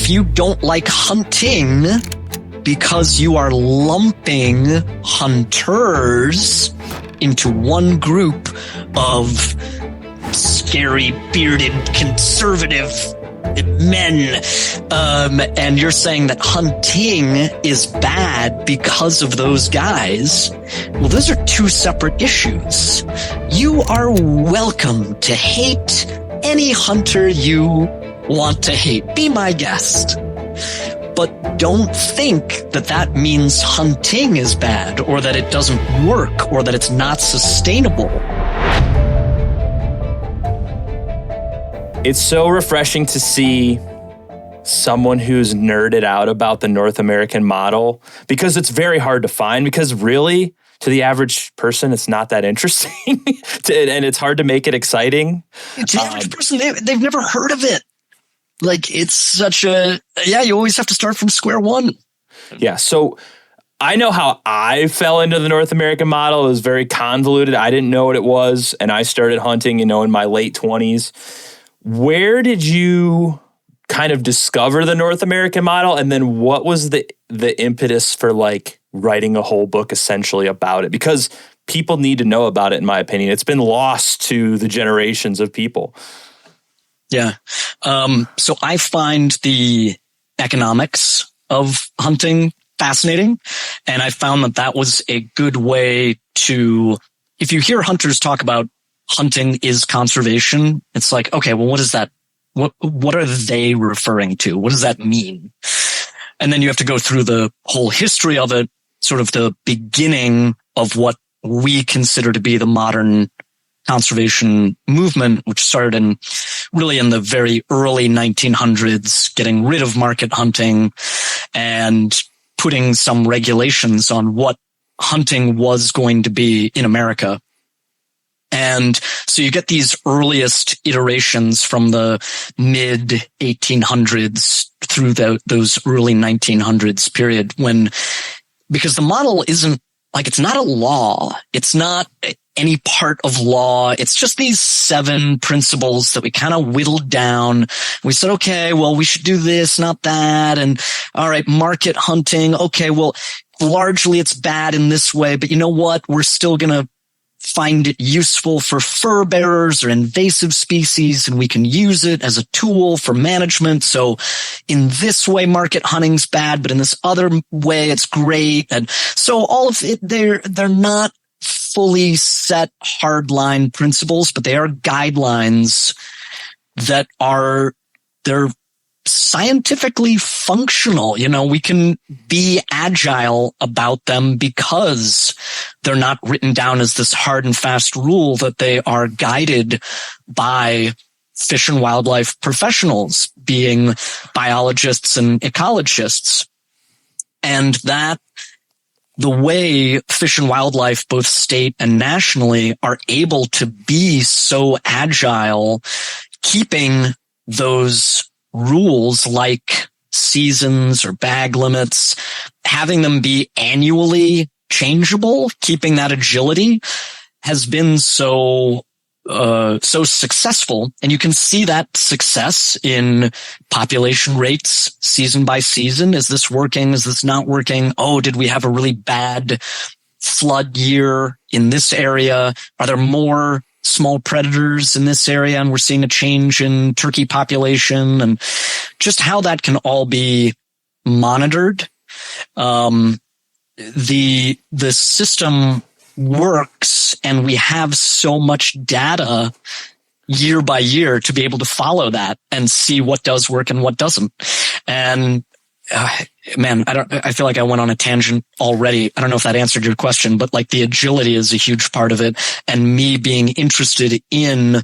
if you don't like hunting because you are lumping hunters into one group of scary, bearded, conservative men, and you're saying that hunting is bad because of those guys, well, those are two separate issues. You are welcome to hate any hunter you want to hate. Be my guest. But don't think that that means hunting is bad, or that it doesn't work, or that it's not sustainable. It's so refreshing to see someone who's nerded out about the North American model, because it's very hard to find, because really, to the average person, it's not that interesting and it's hard to make it exciting. To the average person, they've never heard of it. Like, it's such a, you always have to start from square one. Yeah. So I know how I fell into the North American model. It was very convoluted. I didn't know what it was. And I started hunting, in my late 20s. Where did you kind of discover the North American model? And then what was the impetus for like writing a whole book essentially about it? Because people need to know about it, in my opinion. It's been lost to the generations of people. Yeah. So I find the economics of hunting fascinating. And I found that was a good way to, if you hear hunters talk about hunting is conservation, it's like, okay, well, what is that? What are they referring to? What does that mean? And then you have to go through the whole history of it, sort of the beginning of what we consider to be the modern conservation movement, which started in the very early 1900s, getting rid of market hunting and putting some regulations on what hunting was going to be in America. And so you get these earliest iterations from the mid 1800s through those early 1900s period, because the model isn't like, it's not a law. It's not any part of law. It's just these 7 principles that we kind of whittled down. We said, okay, well, we should do this, not that. And all right, market hunting. Okay, well, largely it's bad in this way, but you know what? We're still going to find it useful for fur bearers or invasive species, and we can use it as a tool for management. So in this way, market hunting's bad, but in this other way, it's great. And so all of it, they're not fully set hardline principles, but they are guidelines that they're scientifically functional. We can be agile about them because they're not written down as this hard and fast rule, that they are guided by fish and wildlife professionals, being biologists and ecologists. And that the way fish and wildlife, both state and nationally, are able to be so agile, keeping those rules like seasons or bag limits, having them be annually changeable, keeping that agility, has been so successful. And you can see that success in population rates season by season. Is this working? Is this not working? Oh, did we have a really bad flood year in this area? Are there more small predators in this area? And we're seeing a change in turkey population, and just how that can all be monitored. The system works, and we have so much data year by year to be able to follow that and see what does work and what doesn't. And I feel like I went on a tangent already. I don't know if that answered your question, but like, the agility is a huge part of it. And me being interested in,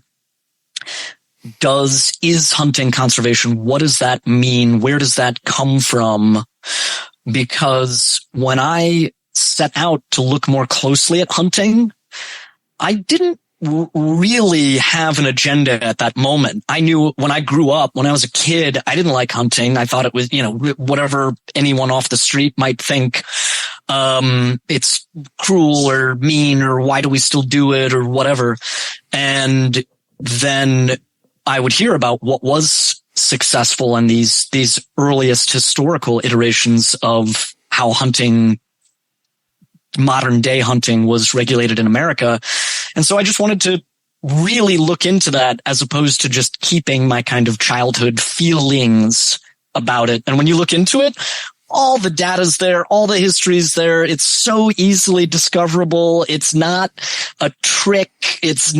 is hunting conservation? What does that mean? Where does that come from? Because when I set out to look more closely at hunting, I didn't really have an agenda at that moment. I knew when I grew up, when I was a kid, I didn't like hunting. I thought it was, whatever anyone off the street might think, it's cruel or mean, or why do we still do it, or whatever. And then I would hear about what was successful and these earliest historical iterations of how modern day hunting was regulated in America. And so I just wanted to really look into that as opposed to just keeping my kind of childhood feelings about it. And when you look into it, all the data's there, all the history's there. It's so easily discoverable. It's not a trick. It's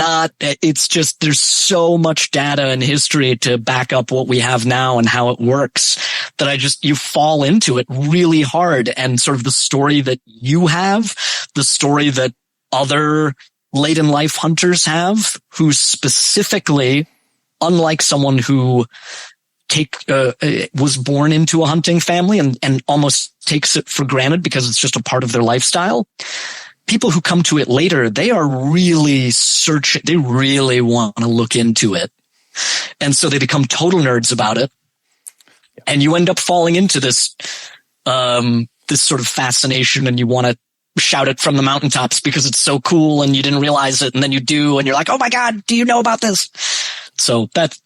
just, there's so much data and history to back up what we have now and how it works that you fall into it really hard. And sort of the story that you have, the story that other late in life hunters have, who specifically, unlike someone who was born into a hunting family and almost takes it for granted because it's just a part of their lifestyle. People who come to it later, they are really searching. They really want to look into it. And so they become total nerds about it. And you end up falling into this sort of fascination, and you want to shout it from the mountaintops because it's so cool and you didn't realize it. And then you do, and you're like, oh my God, do you know about this? So that's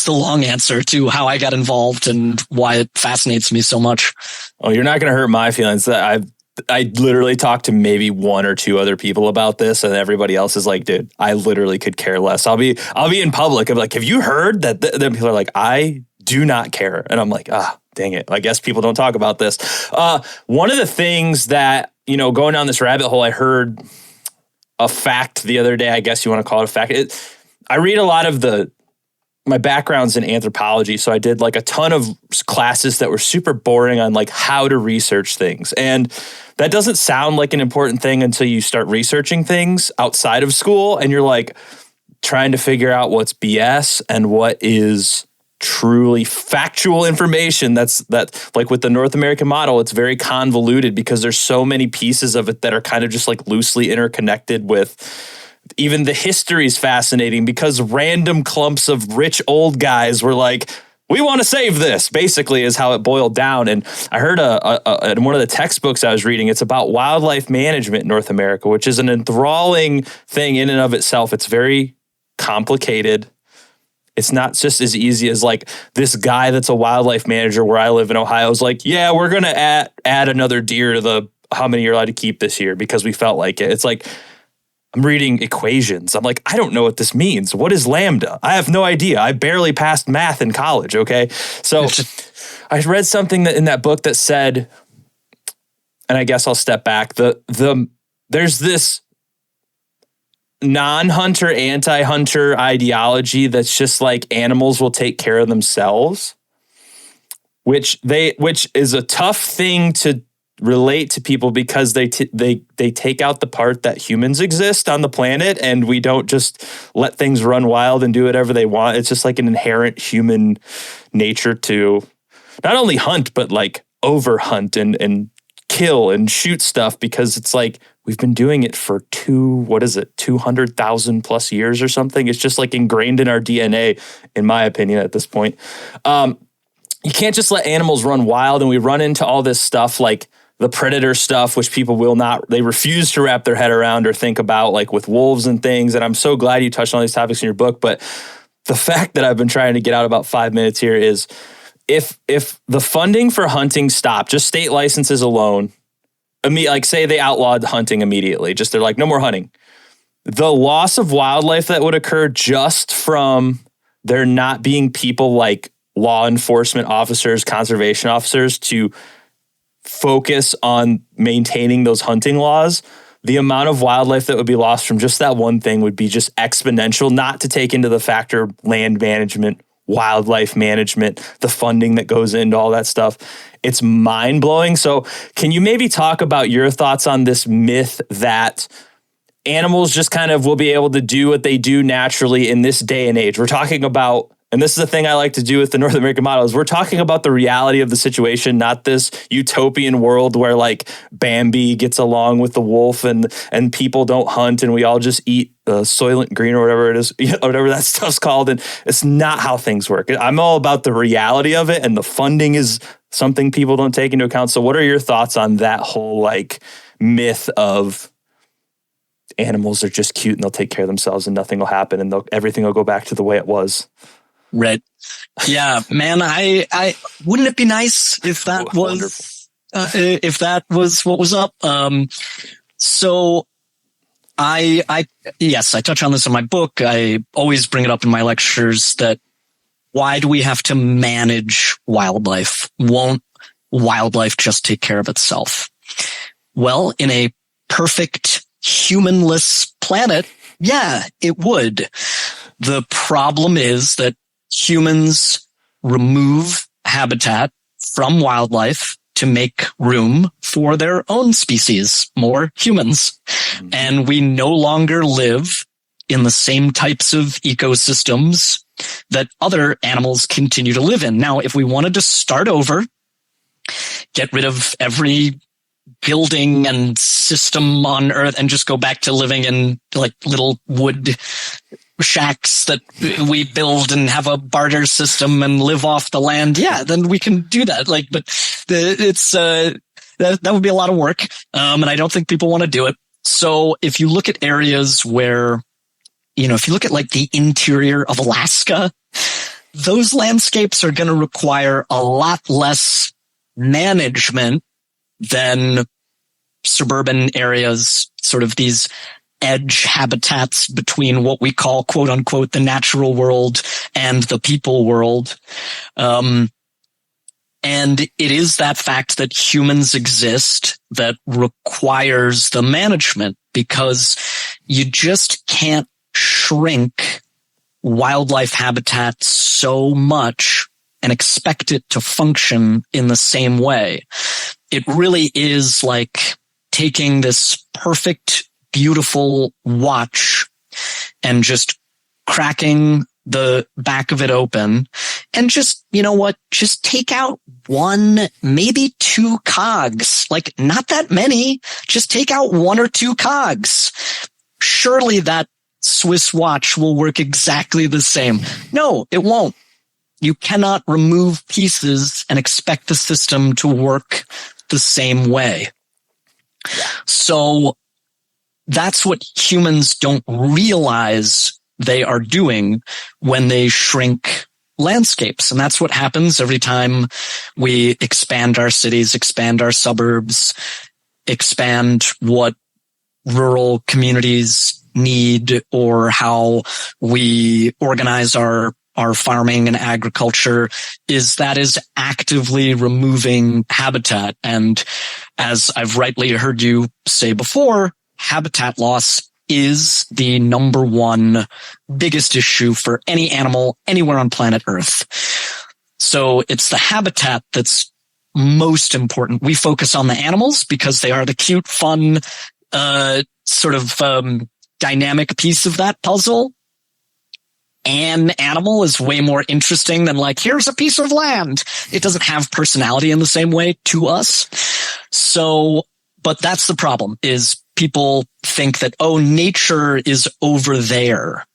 the long answer to how I got involved and why it fascinates me so much. Oh, you're not going to hurt my feelings. I literally talked to maybe one or two other people about this, and everybody else is like, dude, I literally could care less. I'll be in public. I'm like, have you heard that? Then people are like, I do not care. And I'm like, dang it. I guess people don't talk about this. One of the things that, going down this rabbit hole, I heard a fact the other day. I guess you want to call it a fact. I read a lot of my background's in anthropology, so I did like a ton of classes that were super boring on like how to research things. And that doesn't sound like an important thing until you start researching things outside of school and you're like trying to figure out what's BS and what is truly factual information. That's like with the North American model, it's very convoluted because there's so many pieces of it that are kind of just like loosely interconnected with. Even the history is fascinating because random clumps of rich old guys were like, we want to save this, basically is how it boiled down. And I heard in one of the textbooks I was reading, it's about wildlife management in North America, which is an enthralling thing in and of itself. It's very complicated. It's not just as easy as like this guy that's a wildlife manager where I live in Ohio is like, yeah, we're going to add another deer to how many you're allowed to keep this year because we felt like it. It's like, I'm reading equations. I'm like, I don't know what this means. What is lambda? I have no idea. I barely passed math in college, okay? So I read something in that book that said, and I guess I'll step back, there's this non-hunter, anti-hunter ideology that's just like animals will take care of themselves, which is a tough thing to relate to people because they take out the part that humans exist on the planet and we don't just let things run wild and do whatever they want. It's just like an inherent human nature to not only hunt, but like overhunt and kill and shoot stuff because it's like we've been doing it for 200,000 plus years or something. It's just like ingrained in our DNA, in my opinion, at this point. You can't just let animals run wild, and we run into all this stuff like the predator stuff, which people they refuse to wrap their head around or think about, like with wolves and things. And I'm so glad you touched on these topics in your book. But the fact that I've been trying to get out about 5 minutes here is if the funding for hunting stopped, just state licenses alone, like say they outlawed hunting immediately, just they're like, no more hunting. The loss of wildlife that would occur just from there not being people like law enforcement officers, conservation officers to focus on maintaining those hunting laws, the amount of wildlife that would be lost from just that one thing would be just exponential, not to take into the factor land management, wildlife management, the funding that goes into all that stuff. It's mind-blowing. So can you maybe talk about your thoughts on this myth that animals just kind of will be able to do what they do naturally in this day and age? We're talking about, and this is the thing I like to do with the North American model, is we're talking about the reality of the situation, not this utopian world where like Bambi gets along with the wolf and people don't hunt and we all just eat Soylent Green or whatever it is, whatever that stuff's called. And it's not how things work. I'm all about the reality of it, and the funding is something people don't take into account. So what are your thoughts on that whole like myth of animals are just cute and they'll take care of themselves and nothing will happen and everything will go back to the way it was? Right. Yeah, man, I wouldn't it be nice if that was, if that was what was up? So yes, I touch on this in my book. I always bring it up in my lectures that why do we have to manage wildlife? Won't wildlife just take care of itself? Well, in a perfect humanless planet, yeah, it would. The problem is that humans remove habitat from wildlife to make room for their own species, more humans. Mm-hmm. And we no longer live in the same types of ecosystems that other animals continue to live in. Now, if we wanted to start over, get rid of every building and system on Earth and just go back to living in like little wood shacks that we build and have a barter system and live off the land, yeah, then we can do that. Like, but that would be a lot of work. And I don't think people want to do it. So if you look at areas where, if you look at like the interior of Alaska, those landscapes are going to require a lot less management than suburban areas, sort of these edge habitats between what we call, quote unquote, the natural world and the people world. And it is that fact that humans exist that requires the management, because you just can't shrink wildlife habitat so much and expect it to function in the same way. It really is like taking this perfect, beautiful watch and just cracking the back of it open and just, just take out one, maybe two cogs, like not that many, just take out one or two cogs. Surely that Swiss watch will work exactly the same. No, it won't. You cannot remove pieces and expect the system to work the same way. So that's what humans don't realize they are doing when they shrink landscapes. And that's what happens every time we expand our cities, expand our suburbs, expand what rural communities need, or how we organize our farming and agriculture, is actively removing habitat. And as I've rightly heard you say before, habitat loss is the number one biggest issue for any animal anywhere on planet Earth. So it's the habitat that's most important. We focus on the animals because they are the cute, fun, dynamic piece of that puzzle. An animal is way more interesting than like, here's a piece of land. It doesn't have personality in the same way to us. So, but that's the problem, is people think that, nature is over there.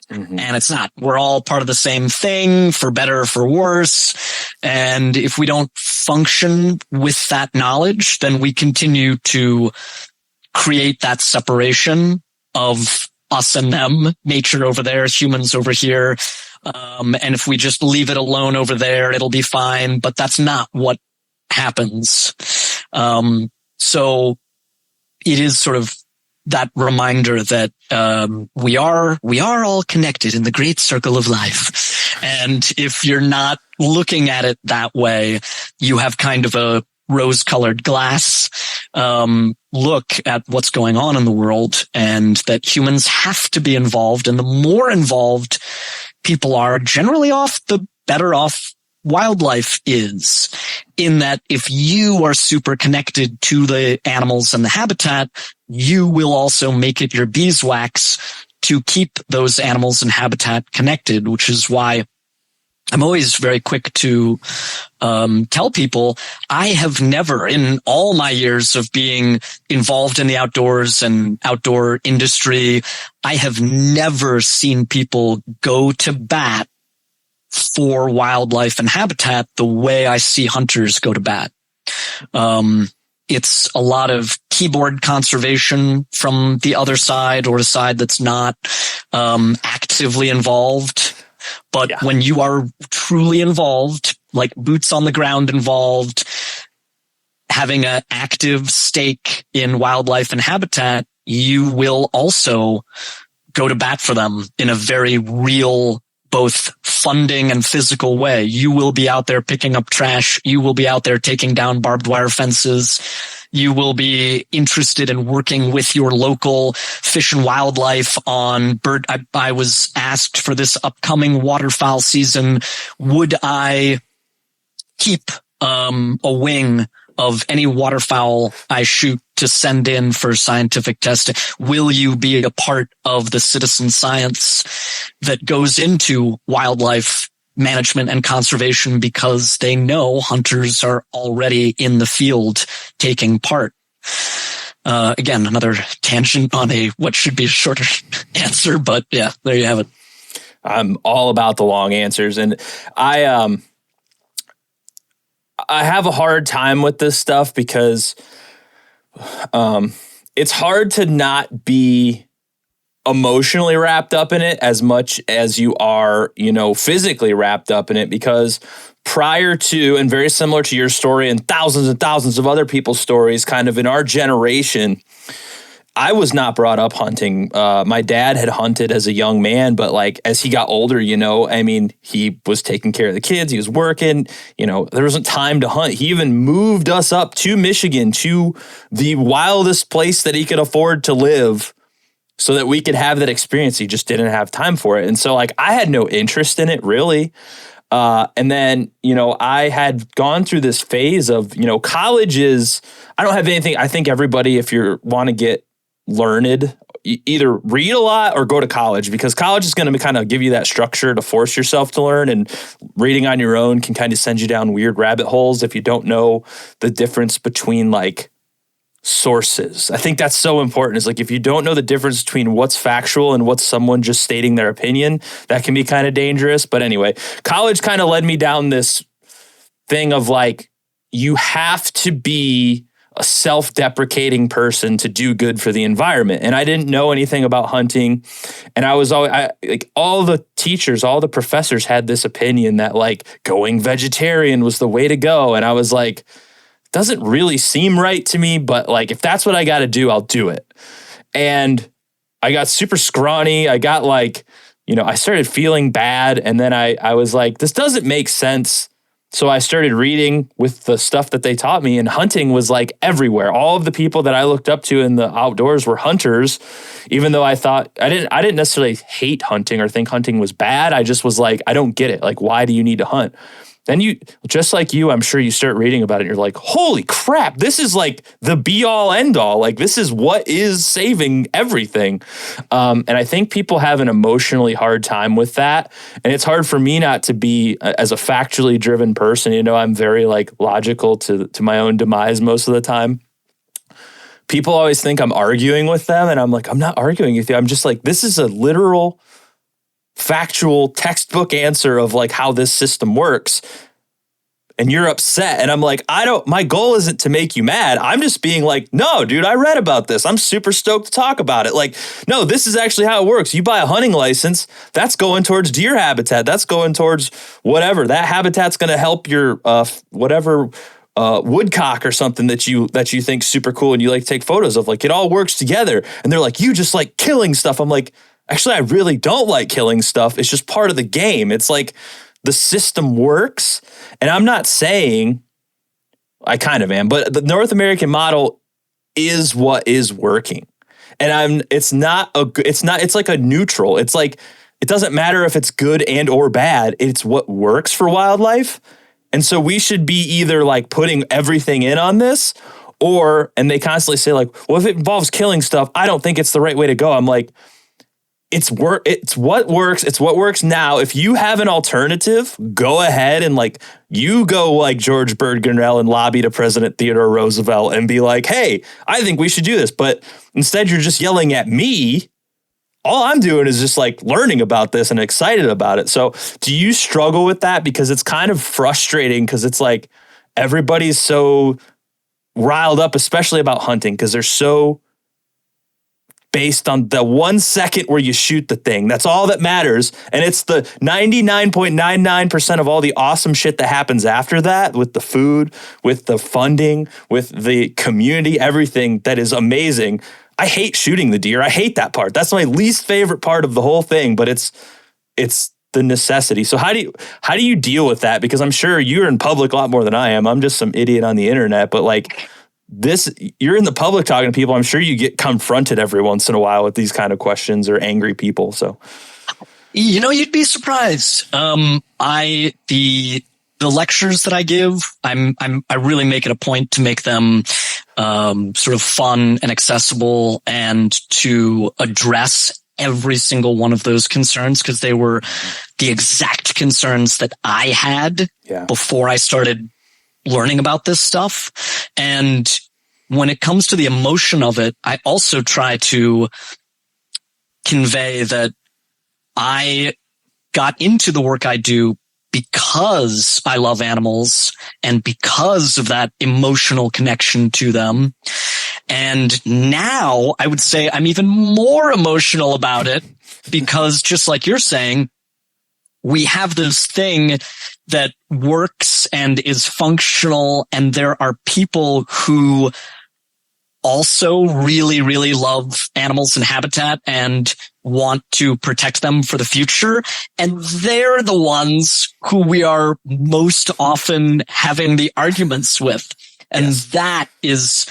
Mm-hmm. And it's not. We're all part of the same thing, for better or for worse. And if we don't function with that knowledge, then we continue to create that separation of us and them, nature over there, humans over here. And if we just leave it alone over there, it'll be fine. But that's not what happens. So it is sort of that reminder that we are all connected in the great circle of life. And if you're not looking at it that way, you have kind of a rose-colored glass look at what's going on in the world, and that humans have to be involved. And the more involved people are generally off, the better off wildlife is. In that if you are super connected to the animals and the habitat, you will also make it your beeswax to keep those animals and habitat connected, which is why I'm always very quick to tell people I have never, in all my years of being involved in the outdoors and outdoor industry, I have never seen people go to bat for wildlife and habitat the way I see hunters go to bat. It's a lot of keyboard conservation from the other side, or a side that's not actively involved. But when you are truly involved, like boots on the ground involved, having an active stake in wildlife and habitat, you will also go to bat for them in a very real, both funding and physical way. You will be out there picking up trash. You will be out there taking down barbed wire fences. You will be interested in working with your local fish and wildlife on bird. I was asked for this upcoming waterfowl season, would I keep a wing of any waterfowl I shoot to send in for scientific testing? Will you be a part of the citizen science that goes into wildlife management and conservation, because they know hunters are already in the field taking part? Again, another tangent on what should be a shorter answer, but yeah, there you have it. I'm all about the long answers, and I have a hard time with this stuff because it's hard to not be emotionally wrapped up in it as much as you are, physically wrapped up in it, because prior to, and very similar to your story and thousands of other people's stories, kind of in our generation, I was not brought up hunting. My dad had hunted as a young man, but like as he got older, he was taking care of the kids. He was working, there wasn't time to hunt. He even moved us up to Michigan, to the wildest place that he could afford to live, so that we could have that experience. He just didn't have time for it. And so like I had no interest in it really. And then, I had gone through this phase of, college is, I don't have anything. I think everybody, if you want to get learned, either read a lot or go to college, because college is going to kind of give you that structure to force yourself to learn, and reading on your own can kind of send you down weird rabbit holes if you don't know the difference between like sources. I think that's so important. Is like, if you don't know the difference between what's factual and what's someone just stating their opinion, that can be kind of dangerous. But anyway, college kind of led me down this thing of like, you have to be a self-deprecating person to do good for the environment. And I didn't know anything about hunting. And I was always, all the teachers, all the professors had this opinion that like going vegetarian was the way to go. And I was like, doesn't really seem right to me, but like, if that's what I got to do, I'll do it. And I got super scrawny. I got like, I started feeling bad. And then I was like, this doesn't make sense. So I started reading with the stuff that they taught me, and hunting was like everywhere. All of the people that I looked up to in the outdoors were hunters, even though I thought I didn't necessarily hate hunting or think hunting was bad. I just was like, I don't get it. Like, why do you need to hunt? Then you, just like you, I'm sure you start reading about it and you're like, holy crap, this is like the be all end all. Like, this is what is saving everything. And I think people have an emotionally hard time with that. And it's hard for me not to be, as a factually driven person, I'm very like logical to my own demise most of the time. People always think I'm arguing with them, and I'm like, I'm not arguing with you. I'm just like, this is a literal factual textbook answer of like how this system works, and you're upset. And I'm like, my goal isn't to make you mad. I'm just being like, no, dude, I read about this. I'm super stoked to talk about it. Like, no, this is actually how it works. You buy a hunting license, that's going towards deer habitat. That's going towards whatever. That habitat's going to help your, woodcock or something that you think super cool and you like to take photos of. Like, it all works together. And they're like, you just like killing stuff. I'm like, actually, I really don't like killing stuff. It's just part of the game. It's like the system works. And I'm not saying, I kind of am, but the North American model is what is working. And it's like a neutral. It's like, it doesn't matter if it's good and or bad. It's what works for wildlife. And so we should be either like putting everything in on this, and they constantly say like, well, if it involves killing stuff, I don't think it's the right way to go. I'm like, it's what works. It's what works now. If you have an alternative, go ahead and like, you go like George Burgernell and lobby to President Theodore Roosevelt and be like, hey, I think we should do this. But instead you're just yelling at me. All I'm doing is just like learning about this and excited about it. So do you struggle with that? Because it's kind of frustrating, because it's like everybody's so riled up, especially about hunting, because they're so based on the 1 second where you shoot the thing. That's all that matters. And it's the 99.99% of all the awesome shit that happens after that, with the food, with the funding, with the community, everything that is amazing. I hate shooting the deer. I hate that part. That's my least favorite part of the whole thing, but it's the necessity. So how do you deal with that? Because I'm sure you're in public a lot more than I am. I'm just some idiot on the internet, but like, you're in the public talking to people. I'm sure you get confronted every once in a while with these kind of questions or angry people. So, you'd be surprised. The lectures that I give, I really make it a point to make them sort of fun and accessible, and to address every single one of those concerns, because they were the exact concerns that I had before I started learning about this stuff. And when it comes to the emotion of it, I also try to convey that I got into the work I do because I love animals and because of that emotional connection to them. And now I would say I'm even more emotional about it, because just like you're saying, we have this thing that works and is functional, and there are people who also really, really love animals and habitat and want to protect them for the future. And they're the ones who we are most often having the arguments with. And that is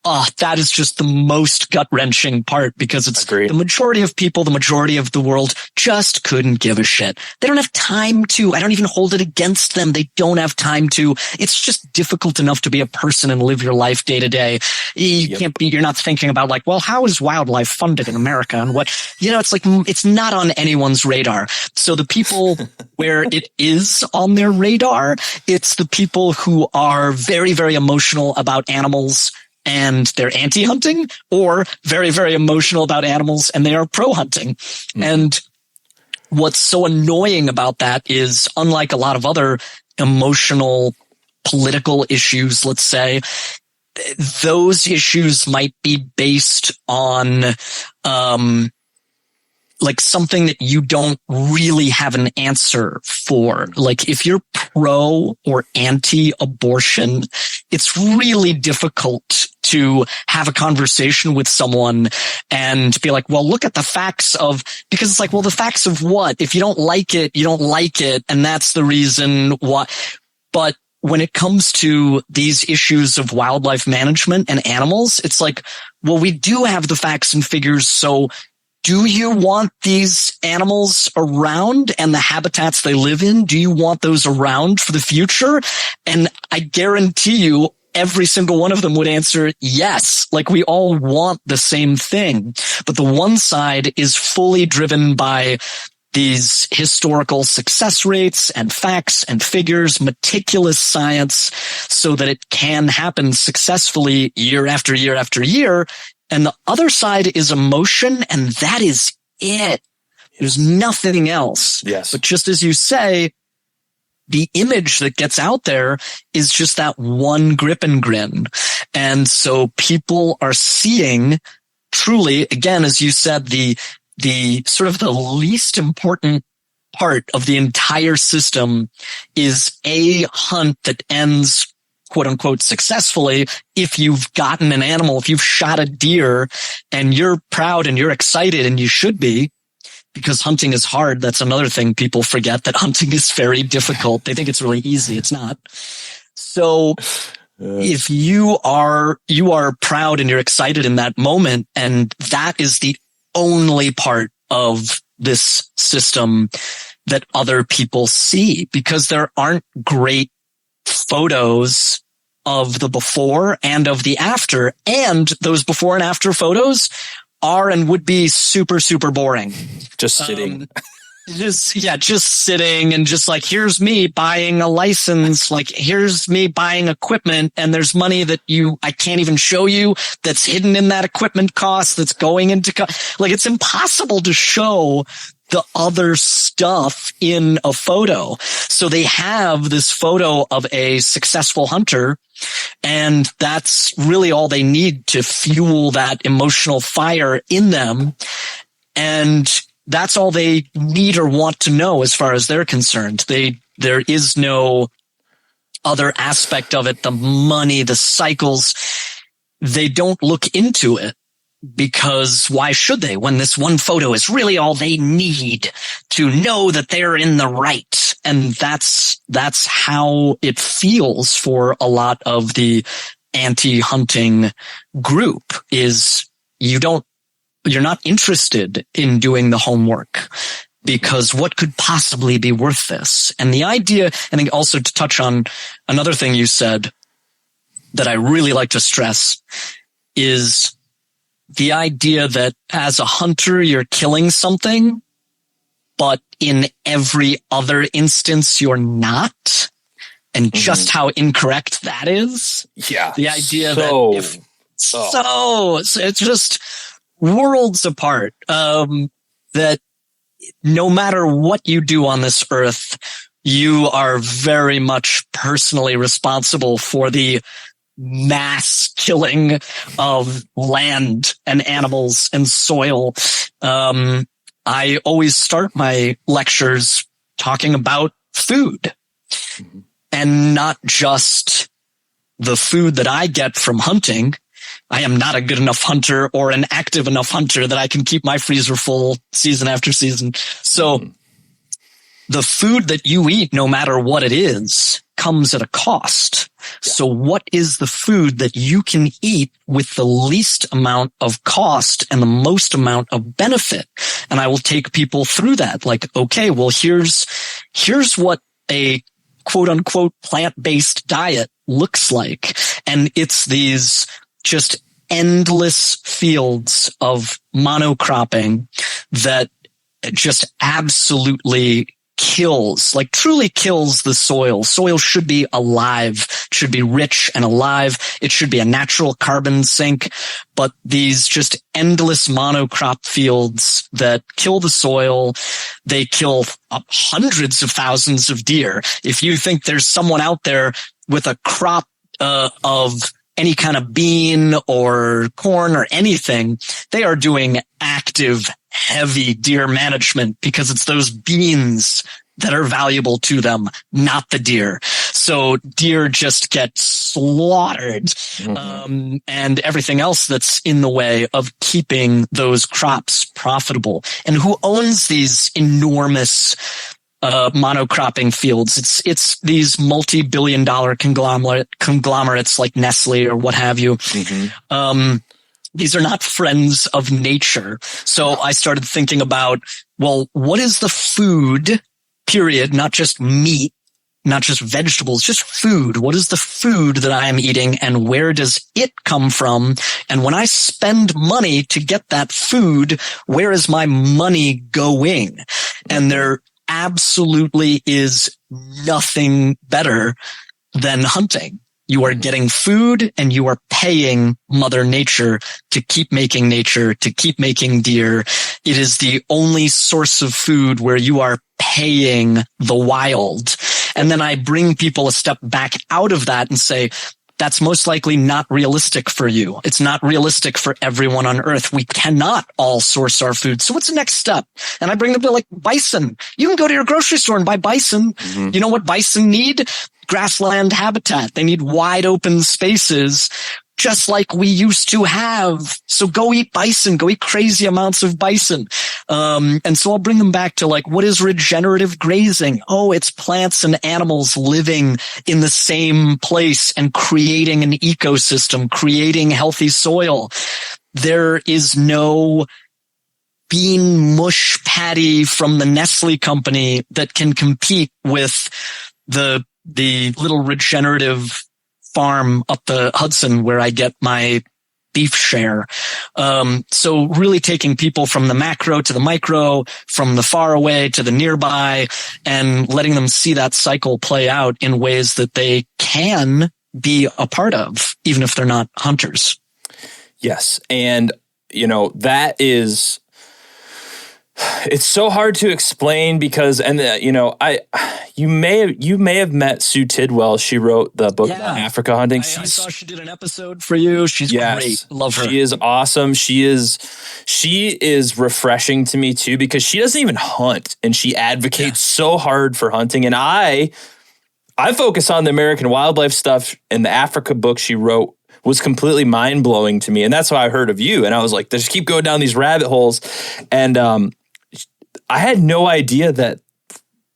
just the most gut-wrenching part, because it's the majority of people, the majority of the world just couldn't give a shit. They don't have time to. I don't even hold it against them. They don't have time to. It's just difficult enough to be a person and live your life day to day. You're not thinking about like, well, how is wildlife funded in America and what, it's like, it's not on anyone's radar. So the people where it is on their radar, it's the people who are very, very emotional about animals and they're anti-hunting, or very, very emotional about animals and they are pro-hunting. And what's so annoying about that is, unlike a lot of other emotional political issues, let's say, those issues might be based on like something that you don't really have an answer for. Like if you're pro or anti-abortion, it's really difficult to have a conversation with someone and be like, well, look at the facts of, because it's like, well, the facts of what? If you don't like it, you don't like it. And that's the reason why. But when it comes to these issues of wildlife management and animals, it's like, well, we do have the facts and figures. So do you want these animals around and the habitats they live in? Do you want those around for the future? And I guarantee you every single one of them would answer yes. Like we all want the same thing. But the one side is fully driven by these historical success rates and facts and figures, meticulous science, so that it can happen successfully year after year after year. And the other side is emotion, and that is it. There's nothing else. Yes. But just as you say, the image that gets out there is just that one grip and grin. And so people are seeing truly, again, as you said, the sort of the least important part of the entire system is a hunt that ends quote unquote successfully. If you've gotten an animal, if you've shot a deer and you're proud and you're excited, and you should be, because hunting is hard. That's another thing people forget, that hunting is very difficult. They think it's really easy. It's not. So if you are proud and you're excited in that moment, and that is the only part of this system that other people see, because there aren't great photos of the before and of the after, and those before and after photos are and would be super, super boring. Just sitting. Just sitting and just like, here's me buying a license, like here's me buying equipment, and there's money that I can't even show you that's hidden in that equipment cost that's going into, like it's impossible to show the other stuff in a photo. So they have this photo of a successful hunter, And that's really all they need to fuel that emotional fire in them. And that's all they need or want to know as far as they're concerned. There is no other aspect of it, the money, the cycles. They don't look into it, because why should they, when this one photo is really all they need to know that they're in the right? And that's how it feels for a lot of the anti-hunting group, is you're not interested in doing the homework, because what could possibly be worth this? And the idea, I think, also to touch on another thing you said that I really like to stress, is the idea that as a hunter, you're killing something, but in every other instance, you're not. And just how incorrect that is. Yeah. The idea that it's just worlds apart. That no matter what you do on this earth, you are very much personally responsible for the mass killing of land and animals and soil. I always start my lectures talking about food, and not just the food that I get from hunting. I am not a good enough hunter or an active enough hunter that I can keep my freezer full season after season. So the food that you eat, no matter what it is, comes at a cost. So what is the food that you can eat with the least amount of cost and the most amount of benefit? And I will take people through that. Like, okay, well, here's what a quote unquote plant-based diet looks like. And it's these just endless fields of monocropping that just absolutely kills, like truly kills the soil. Soil should be alive, should be rich and alive. It should be a natural carbon sink. But these just endless monocrop fields that kill the soil, they kill hundreds of thousands of deer. If you think there's someone out there with a crop of any kind of bean or corn or anything, they are doing active, heavy deer management, because it's those beans that are valuable to them, not the deer. So deer just get slaughtered, and everything else that's in the way of keeping those crops profitable. And who owns these enormous monocropping fields? It's these multi-billion-dollar conglomerates like Nestle or what have you. These are not friends of nature. So I started thinking about, well, what is the food, period, not just meat, not just vegetables, just food. What is the food that I am eating, and where does it come from? And when I spend money to get that food, where is my money going? And there absolutely is nothing better than hunting. You are getting food, and you are paying Mother Nature to keep making nature, to keep making deer. It is the only source of food where you are paying the wild. And then I bring people a step back out of that and say, that's most likely not realistic for you. It's not realistic for everyone on Earth. We cannot all source our food. So what's the next step? And I bring them to like bison. You can go to your grocery store and buy bison. You know what bison need? Grassland habitat. They need wide open spaces, just like we used to have. So go eat bison, go eat crazy amounts of bison. And so I'll bring them back to like, what is regenerative grazing? Oh, it's plants and animals living in the same place and creating an ecosystem, creating healthy soil. There is no bean mush patty from the Nestle company that can compete with the little regenerative farm up the Hudson where I get my beef share. So really taking people from the macro to the micro, from the far away to the nearby, and letting them see that cycle play out in ways that they can be a part of, even if they're not hunters. Yes. And, you know, that is It's so hard to explain because, you may have met Sue Tidwell. She wrote the book about Africa hunting. I saw she did an episode for you. She's great. Love her. She is awesome. She is refreshing to me too, because she doesn't even hunt and she advocates so hard for hunting. And I focus on the American wildlife stuff, and the Africa book she wrote was completely mind blowing to me. And that's why I heard of you. And I was like, just keep going down these rabbit holes. And, I had no idea that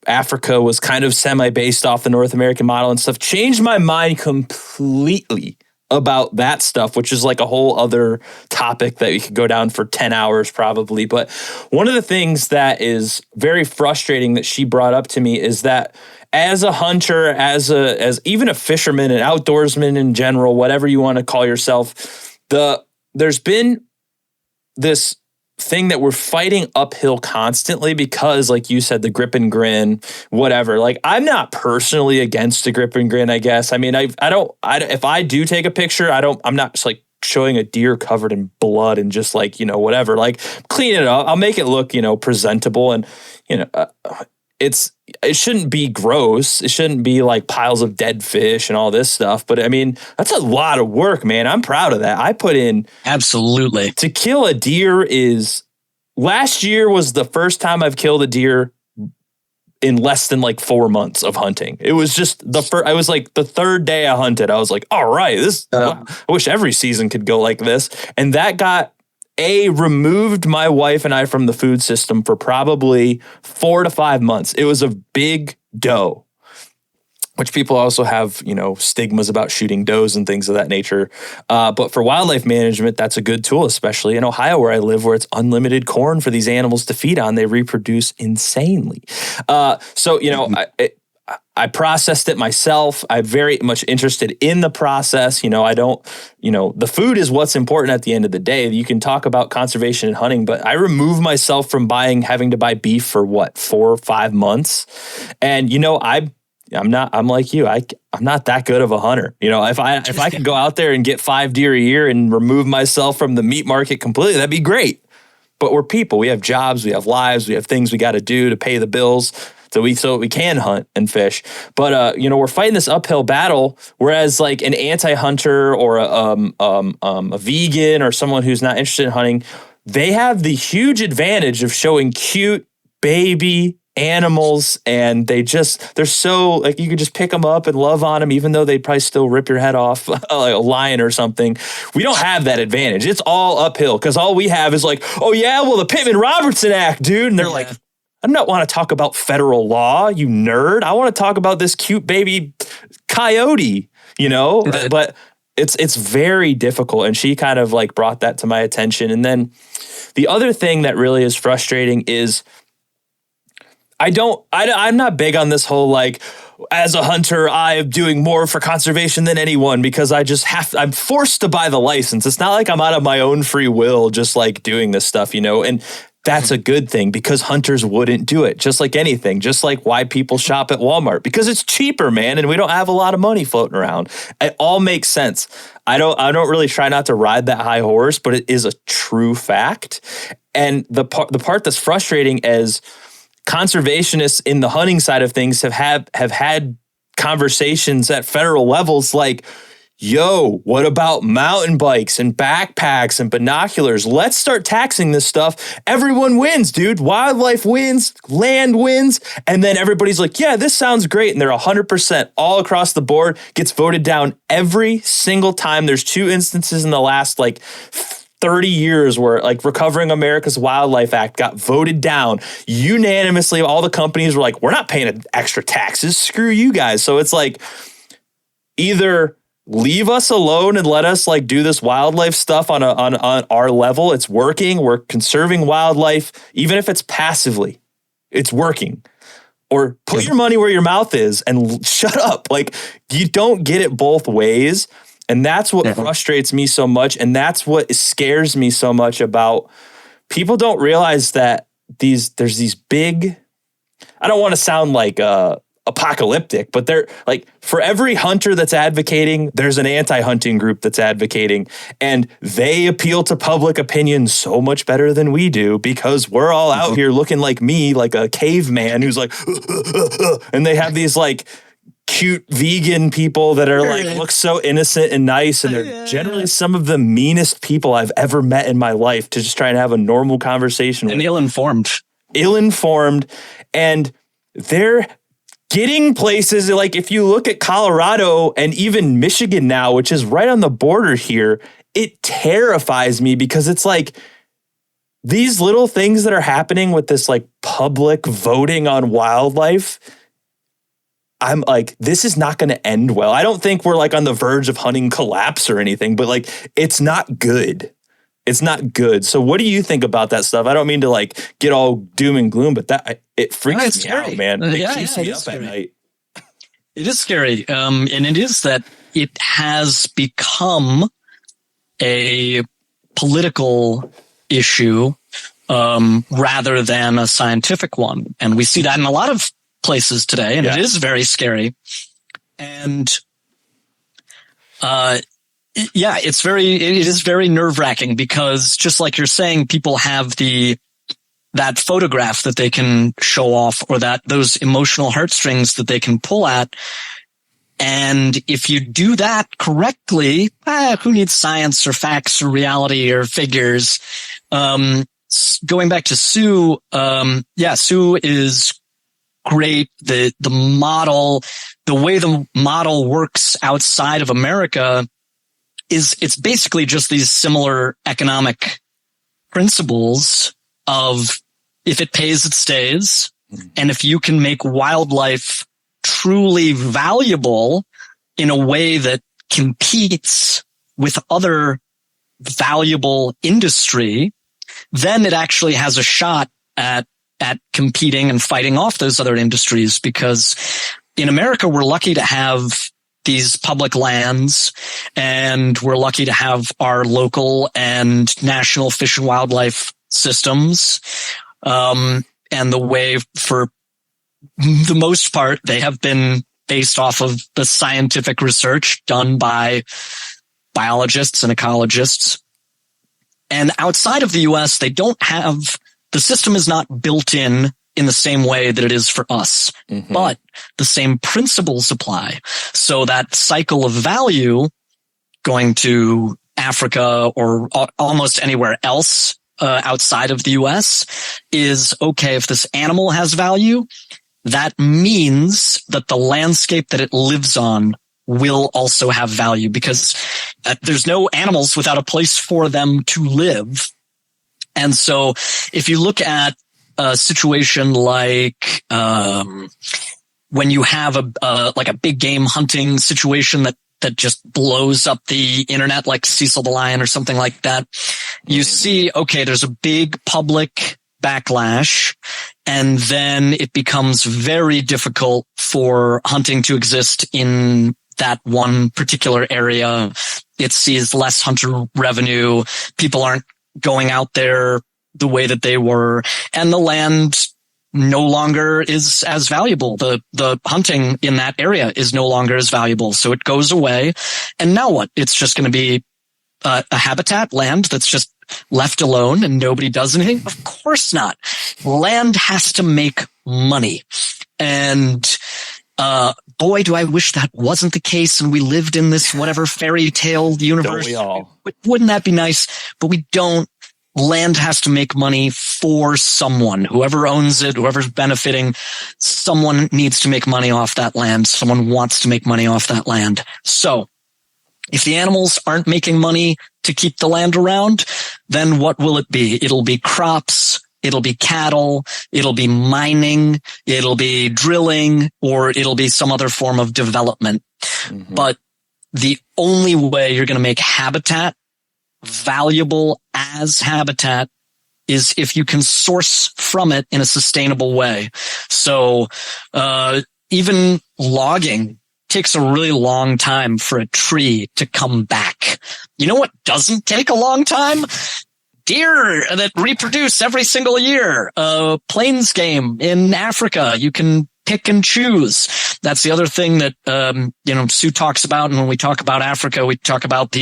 Africa was kind of semi-based off the North American model and stuff. Changed my mind completely about that stuff, which is like a whole other topic that we could go down for 10 hours probably. But one of the things that is very frustrating that she brought up to me is that as a hunter, as even a fisherman, an outdoorsman in general, whatever you want to call yourself, there's been this thing that we're fighting uphill constantly because, like you said, the grip and grin, whatever. Like, I'm not personally against the grip and grin, I guess. I mean, if I do take a picture, I'm not just like showing a deer covered in blood and just like, whatever, like clean it up. I'll make it look, presentable, and, it shouldn't be gross. It shouldn't be like piles of dead fish and all this stuff. But I mean, that's a lot of work, man. I'm proud of that. I put in. Absolutely. To kill a deer last year was the first time I've killed a deer in less than like 4 months of hunting. It was just I was like the third day I hunted. I was like, all right, I wish every season could go like this. And that removed my wife and I from the food system for probably 4 to 5 months. It was a big doe, which people also have, stigmas about shooting does and things of that nature. But for wildlife management, that's a good tool, especially in Ohio where I live, where it's unlimited corn for these animals to feed on. They reproduce insanely. I processed it myself. I'm very much interested in the process. The food is what's important at the end of the day. You can talk about conservation and hunting, but I remove myself from having to buy beef for 4 or 5 months. And, I'm like you. I'm not that good of a hunter. If I could go out there and get 5 deer a year and remove myself from the meat market completely, that'd be great. But we're people. We have jobs, we have lives, we have things we got to do to pay the bills. So we can hunt and fish, but we're fighting this uphill battle. Whereas like an anti-hunter or a vegan or someone who's not interested in hunting, they have the huge advantage of showing cute baby animals, and they're so like you could just pick them up and love on them, even though they'd probably still rip your head off like a lion or something. We don't have that advantage. It's all uphill because all we have is like, oh yeah, well the Pittman-Robertson Act, dude, and they're like. I don't want to talk about federal law, you nerd. I want to talk about this cute baby coyote, but it's very difficult. And she kind of like brought that to my attention. And then the other thing that really is frustrating is I'm not big on this whole, like, as a hunter, I am doing more for conservation than anyone because I'm forced to buy the license. It's not like I'm out of my own free will, just like doing this stuff, and that's a good thing because hunters wouldn't do it, just like anything, just like why people shop at Walmart, because it's cheaper, man, and we don't have a lot of money floating around. It all makes sense. I don't really try not to ride that high horse, but it is a true fact. And the part that's frustrating is conservationists in the hunting side of things have had conversations at federal levels like, yo, what about mountain bikes and backpacks and binoculars? Let's start taxing this stuff. Everyone wins, dude. Wildlife wins, land wins. And then everybody's like, yeah, this sounds great. And they're 100% all across the board, gets voted down every single time. There's 2 instances in the last 30 years where like Recovering America's Wildlife Act got voted down unanimously. All the companies were like, we're not paying extra taxes. Screw you guys. So it's like either leave us alone and let us like do this wildlife stuff on our level. It's working. We're conserving wildlife, even if it's passively, it's working. Or put your money where your mouth is and shut up. Like, you don't get it both ways. And that's what frustrates me so much. And that's what scares me so much about people don't realize that there's these big, I don't want to sound like apocalyptic, but they're like, for every hunter that's advocating, there's an anti-hunting group that's advocating, and they appeal to public opinion so much better than we do because we're all out here looking like me, like a caveman who's like, and they have these like cute vegan people that are like, look so innocent and nice, and they're generally some of the meanest people I've ever met in my life to just try and have a normal conversation and with. Ill-informed, and they're getting places like, if you look at Colorado and even Michigan now, which is right on the border here, it terrifies me because it's like these little things that are happening with this like public voting on wildlife. I'm like, this is not going to end well. I don't think we're like on the verge of hunting collapse or anything, but like, it's not good. It's not good. So what do you think about that stuff? I don't mean to like get all doom and gloom, but it freaks me out, man. It keeps me up at night. It is scary. And it is that it has become a political issue rather than a scientific one. And we see that in a lot of places today, and it is very scary. And it is very nerve-wracking because, just like you're saying, people have that photograph that they can show off, or those emotional heartstrings that they can pull at. And if you do that correctly, who needs science or facts or reality or figures? Going back to Sue, Sue is great. The model, the way the model works outside of America it's basically just these similar economic principles of, if it pays, it stays. And if you can make wildlife truly valuable in a way that competes with other valuable industry, then it actually has a shot at competing and fighting off those other industries. Because in America, we're lucky to have these public lands, and we're lucky to have our local and national fish and wildlife systems. And the way, for the most part, they have been based off of the scientific research done by biologists and ecologists. And outside of the US, they don't have, the system is not built in the same way that it is for us, but the same principles apply. So that cycle of value going to Africa or almost anywhere else outside of the US is, okay, if this animal has value, that means that the landscape that it lives on will also have value, because there's no animals without a place for them to live. And so if you look at a situation like when you have a big game hunting situation that just blows up the internet, like Cecil the Lion or something like that, you see, okay, there's a big public backlash, and then it becomes very difficult for hunting to exist in that one particular area. It sees less hunter revenue. People aren't going out there the way that they were, and the land no longer is as valuable. The hunting in that area is no longer as valuable. So it goes away. And now what? It's just going to be a habitat land that's just left alone and nobody does anything? Of course not. Land has to make money. And boy, do I wish that wasn't the case and we lived in this whatever fairy tale universe. Don't we all? Wouldn't that be nice? But we don't. Land has to make money for someone. Whoever owns it, whoever's benefiting, someone needs to make money off that land. Someone wants to make money off that land. So if the animals aren't making money to keep the land around, then what will it be? It'll be crops, it'll be cattle, it'll be mining, it'll be drilling, or it'll be some other form of development. But the only way you're going to make habitat valuable as habitat is if you can source from it in a sustainable way. So even logging takes a really long time for a tree to come back. You know what doesn't take a long time? Deer that reproduce every single year. Plains game in Africa. You can pick and choose. That's the other thing that, Sue talks about. And when we talk about Africa, we talk about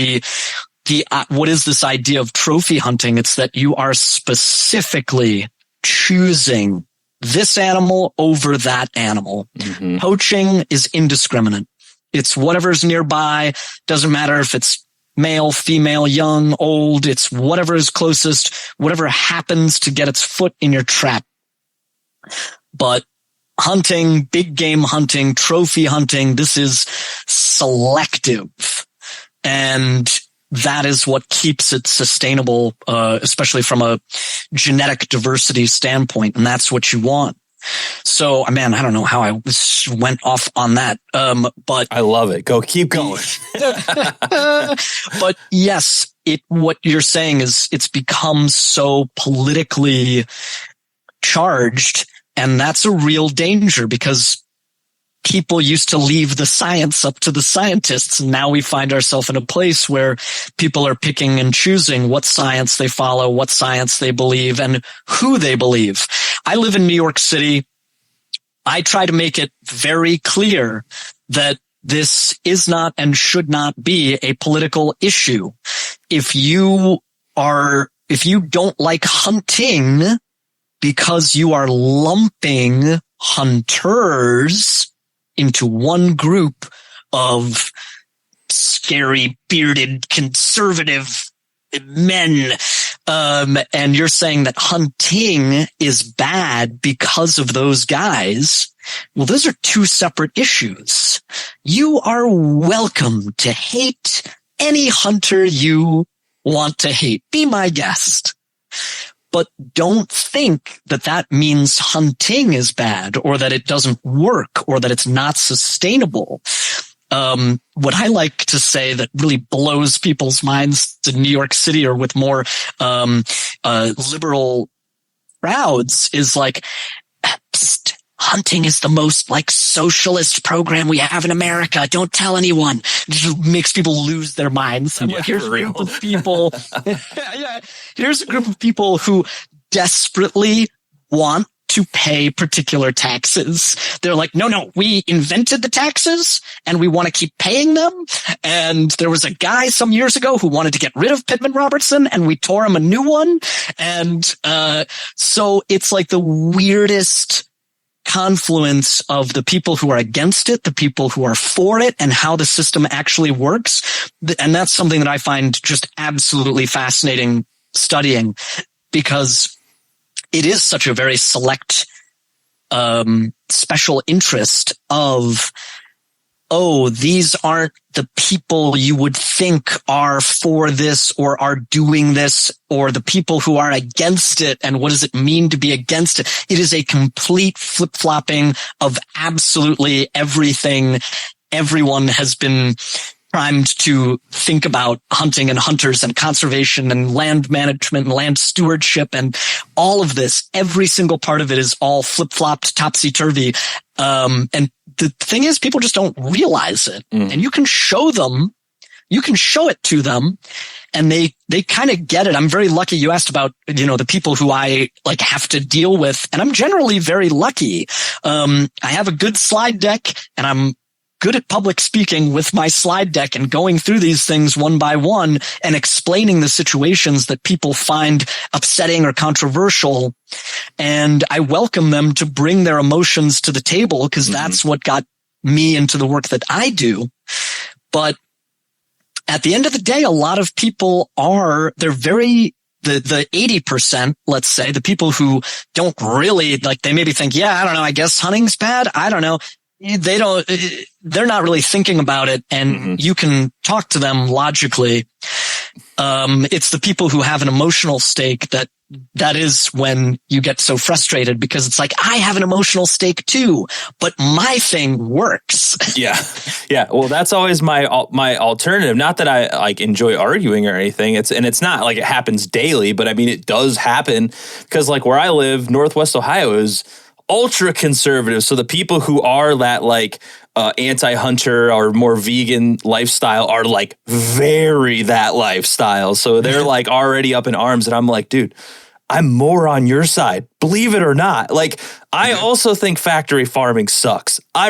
what is this idea of trophy hunting? It's that you are specifically choosing this animal over that animal. Mm-hmm. Poaching is indiscriminate. It's whatever's nearby. Doesn't matter if it's male, female, young, old. It's whatever is closest, whatever happens to get its foot in your trap. But hunting, big game hunting, trophy hunting, this is selective. And that is what keeps it sustainable, especially from a genetic diversity standpoint. And that's what you want. So, man, I don't know how I went off on that. But I love it. Keep going. But yes, what you're saying is it's become so politically charged, and that's a real danger because people used to leave the science up to the scientists. And now we find ourselves in a place where people are picking and choosing what science they follow, what science they believe, and who they believe. I live in New York City. I try to make it very clear that this is not and should not be a political issue. If you don't like hunting because you are lumping hunters into one group of scary, bearded, conservative men, and you're saying that hunting is bad because of those guys, well, those are two separate issues. You are welcome to hate any hunter you want to hate. Be my guest. But don't think that that means hunting is bad or that it doesn't work or that it's not sustainable. What I like to say that really blows people's minds in New York City or with more liberal crowds is like, psst, hunting is the most like socialist program we have in America. Don't tell anyone. It just makes people lose their minds. I'm like, here's a group of people. Here's a group of people who desperately want to pay particular taxes. They're like, no, we invented the taxes and we want to keep paying them. And there was a guy some years ago who wanted to get rid of Pittman Robertson and we tore him a new one. And so it's like the weirdest confluence of the people who are against it, the people who are for it, and how the system actually works. And that's something that I find just absolutely fascinating studying, because it is such a very select, special interest of, oh, these aren't the people you would think are for this or are doing this, or the people who are against it. And what does it mean to be against it? It is a complete flip-flopping of absolutely everything everyone has been primed to think about hunting and hunters and conservation and land management and land stewardship and all of this. Every single part of it is all flip-flopped, topsy-turvy. And the thing is, people just don't realize it. And you can show it to them, and they kind of get it. I'm very lucky. You asked about, the people who I like have to deal with, and I'm generally very lucky. I have a good slide deck, and I'm good at public speaking with my slide deck and going through these things one by one and explaining the situations that people find upsetting or controversial. And I welcome them to bring their emotions to the table, because that's what got me into the work that I do. But at the end of the day, a lot of people they're very, the 80%, let's say, the people who don't really like, they maybe think, yeah, I don't know, I guess hunting's bad. I don't know. They're not really thinking about it, and you can talk to them logically. It's the people who have an emotional stake that is when you get so frustrated, because it's like, I have an emotional stake too, but my thing works. Yeah. Well, that's always my alternative. Not that I like enjoy arguing or anything. It's not like it happens daily, but I mean, it does happen, because like where I live, Northwest Ohio is ultra conservative. So the people who are that like anti-hunter or more vegan lifestyle are like very that lifestyle. So they're like already up in arms, and I'm like, dude, I'm more on your side, believe it or not. Like, I also think factory farming sucks. I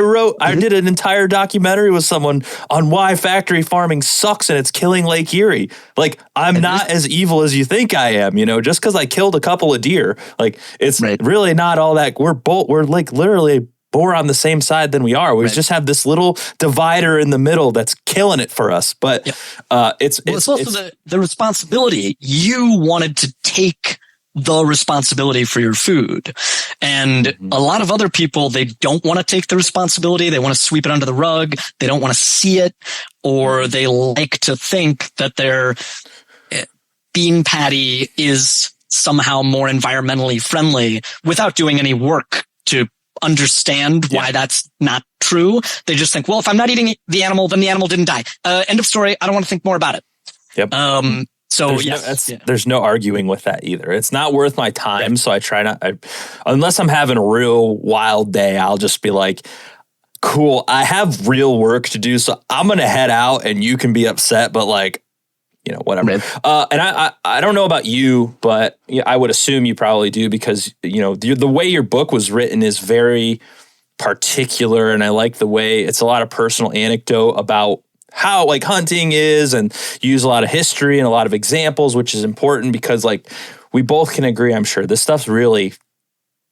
did an entire documentary with someone on why factory farming sucks and it's killing Lake Erie. Like, I'm not as evil as you think I am, just because I killed a couple of deer. Like, it's really not all that. We're like literally more on the same side than we are. We just have this little divider in the middle that's killing it for us. But it's also the responsibility. You wanted to take the responsibility for your food. And a lot of other people, they don't want to take the responsibility. They want to sweep it under the rug. They don't want to see it, or they like to think that their bean patty is somehow more environmentally friendly without doing any work to understand why that's not true. They just think, well, if I'm not eating the animal, then the animal didn't die. End of story. I don't want to think more about it. Yep. So there's no arguing with that either. It's not worth my time. So I try not, unless I'm having a real wild day, I'll just be like, cool, I have real work to do. So I'm going to head out and you can be upset, but like, whatever. And I don't know about you, but I would assume you probably do, because, the way your book was written is very particular. And I like the way it's a lot of personal anecdote about how like hunting is, and you use a lot of history and a lot of examples, which is important because like we both can agree, I'm sure this stuff's really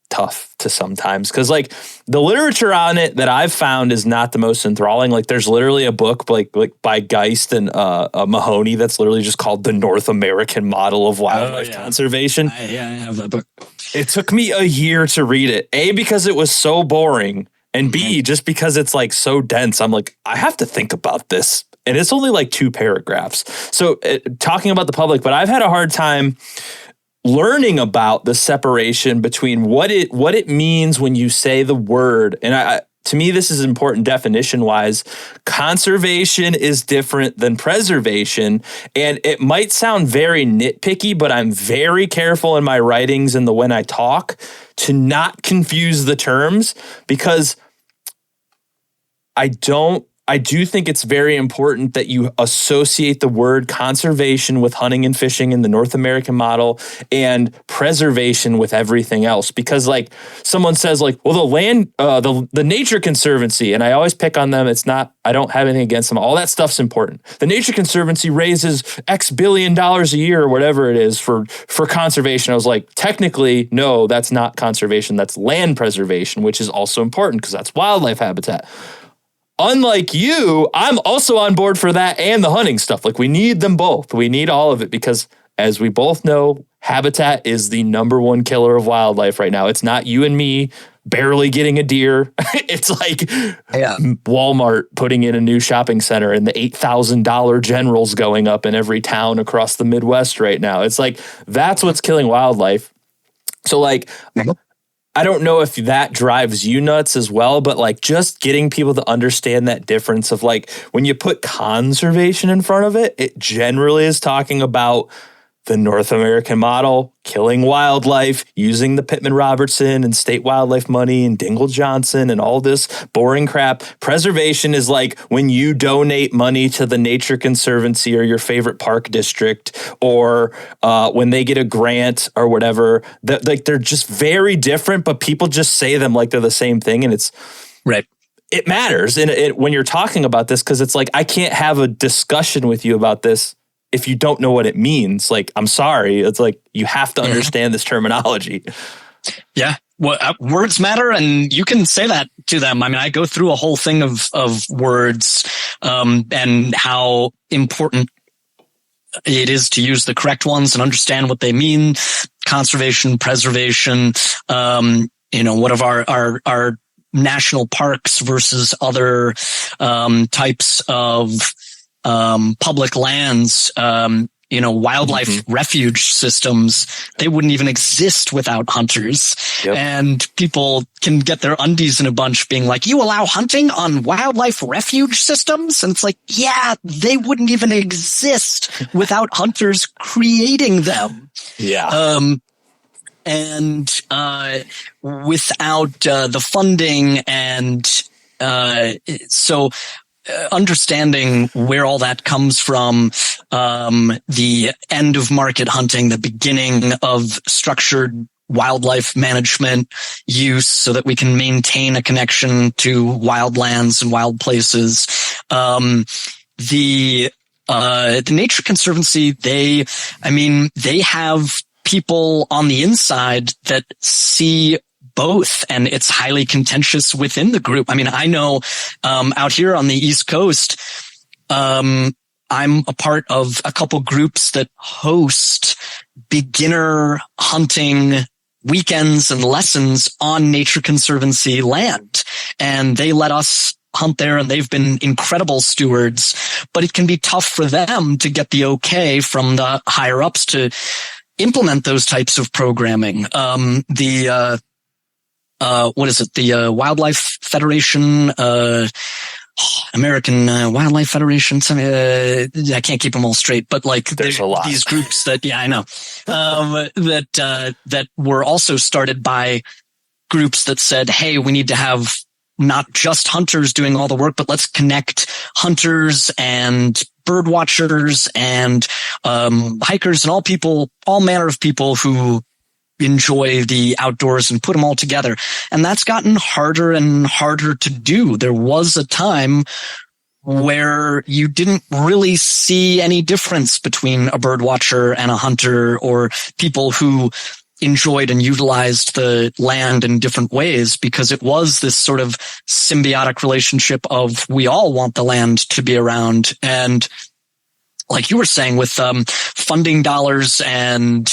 tough to sometimes, because like the literature on it that I've found is not the most enthralling. Like there's literally a book like by Geist and Mahoney that's literally just called The North American Model of Wildlife Conservation. I have that book. It took me a year to read it. A, because it was so boring. And B, just because it's like so dense, I'm like, I have to think about this. And it's only like 2 paragraphs. So talking about the public, but I've had a hard time learning about the separation between what it means when you say the word. And to me, this is important definition wise. Conservation is different than preservation. And it might sound very nitpicky, but I'm very careful in my writings and when I talk to not confuse the terms, because I do think it's very important that you associate the word conservation with hunting and fishing in the North American model and preservation with everything else. Because like someone says like, well, the Nature Conservancy, and I always pick on them. I don't have anything against them. All that stuff's important. The Nature Conservancy raises X billion dollars a year or whatever it is for conservation. I was like, technically, no, that's not conservation. That's land preservation, which is also important because that's wildlife habitat. Unlike you, I'm also on board for that and the hunting stuff. Like we need them both. We need all of it because, as we both know, habitat is the #1 killer of wildlife right now. It's not you and me barely getting a deer. It's like Walmart putting in a new shopping center and the $8,000 generals going up in every town across the Midwest right now. It's like, that's what's killing wildlife. So like, I don't know if that drives you nuts as well, but like just getting people to understand that difference of like when you put conservation in front of it, it generally is talking about the North American model, killing wildlife, using the Pittman-Robertson and state wildlife money and Dingell-Johnson and all this boring crap. Preservation is like when you donate money to the Nature Conservancy or your favorite park district, or when they get a grant or whatever. Like they're just very different, but people just say them like they're the same thing, and it's right. It matters when you're talking about this, because it's like I can't have a discussion with you about this if you don't know what it means. Like, I'm sorry. It's like, you have to understand this terminology. Yeah. Well, words matter, and you can say that to them. I mean, I go through a whole thing of words, and how important it is to use the correct ones and understand what they mean. Conservation, preservation, what of our national parks versus other, types of, public lands, wildlife refuge systems, they wouldn't even exist without hunters. Yep. And people can get their undies in a bunch being like, you allow hunting on wildlife refuge systems? And it's like, yeah, they wouldn't even exist without hunters creating them. Yeah. And without the funding, and so understanding where all that comes from, the end of market hunting, the beginning of structured wildlife management use so that we can maintain a connection to wildlands and wild places. The Nature Conservancy, they have people on the inside that see both, and it's highly contentious within the group. I mean, I know, out here on the East Coast, I'm a part of a couple groups that host beginner hunting weekends and lessons on Nature Conservancy land. And they let us hunt there, and they've been incredible stewards, but it can be tough for them to get the okay from the higher ups to implement those types of programming. The Wildlife Federation, American Wildlife Federation. I can't keep them all straight, but like there's a lot. These groups that, I know, that were also started by groups that said, hey, we need to have not just hunters doing all the work, but let's connect hunters and bird watchers and hikers and all manner of people who enjoy the outdoors and put them all together. And that's gotten harder and harder to do. There was a time where you didn't really see any difference between a bird watcher and a hunter, or people who enjoyed and utilized the land in different ways, because it was this sort of symbiotic relationship of we all want the land to be around. And like you were saying, with funding dollars and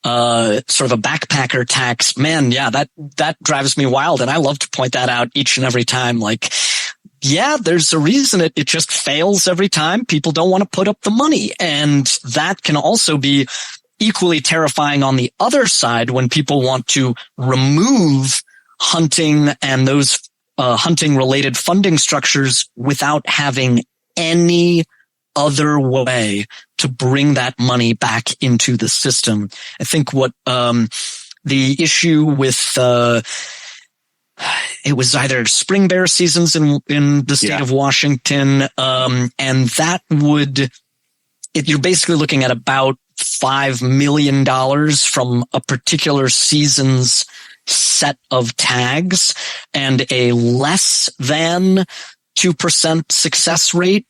sort of a backpacker tax, man, yeah, that drives me wild. And I love to point that out each and every time. Like, yeah, there's a reason it just fails every time. People don't want to put up the money. And that can also be equally terrifying on the other side, when people want to remove hunting and those hunting related funding structures without having any other way to bring that money back into the system. I think what the issue with it was either spring bear seasons in the state of Washington, and that you're basically looking at about $5 million from a particular season's set of tags and a less than 2% success rate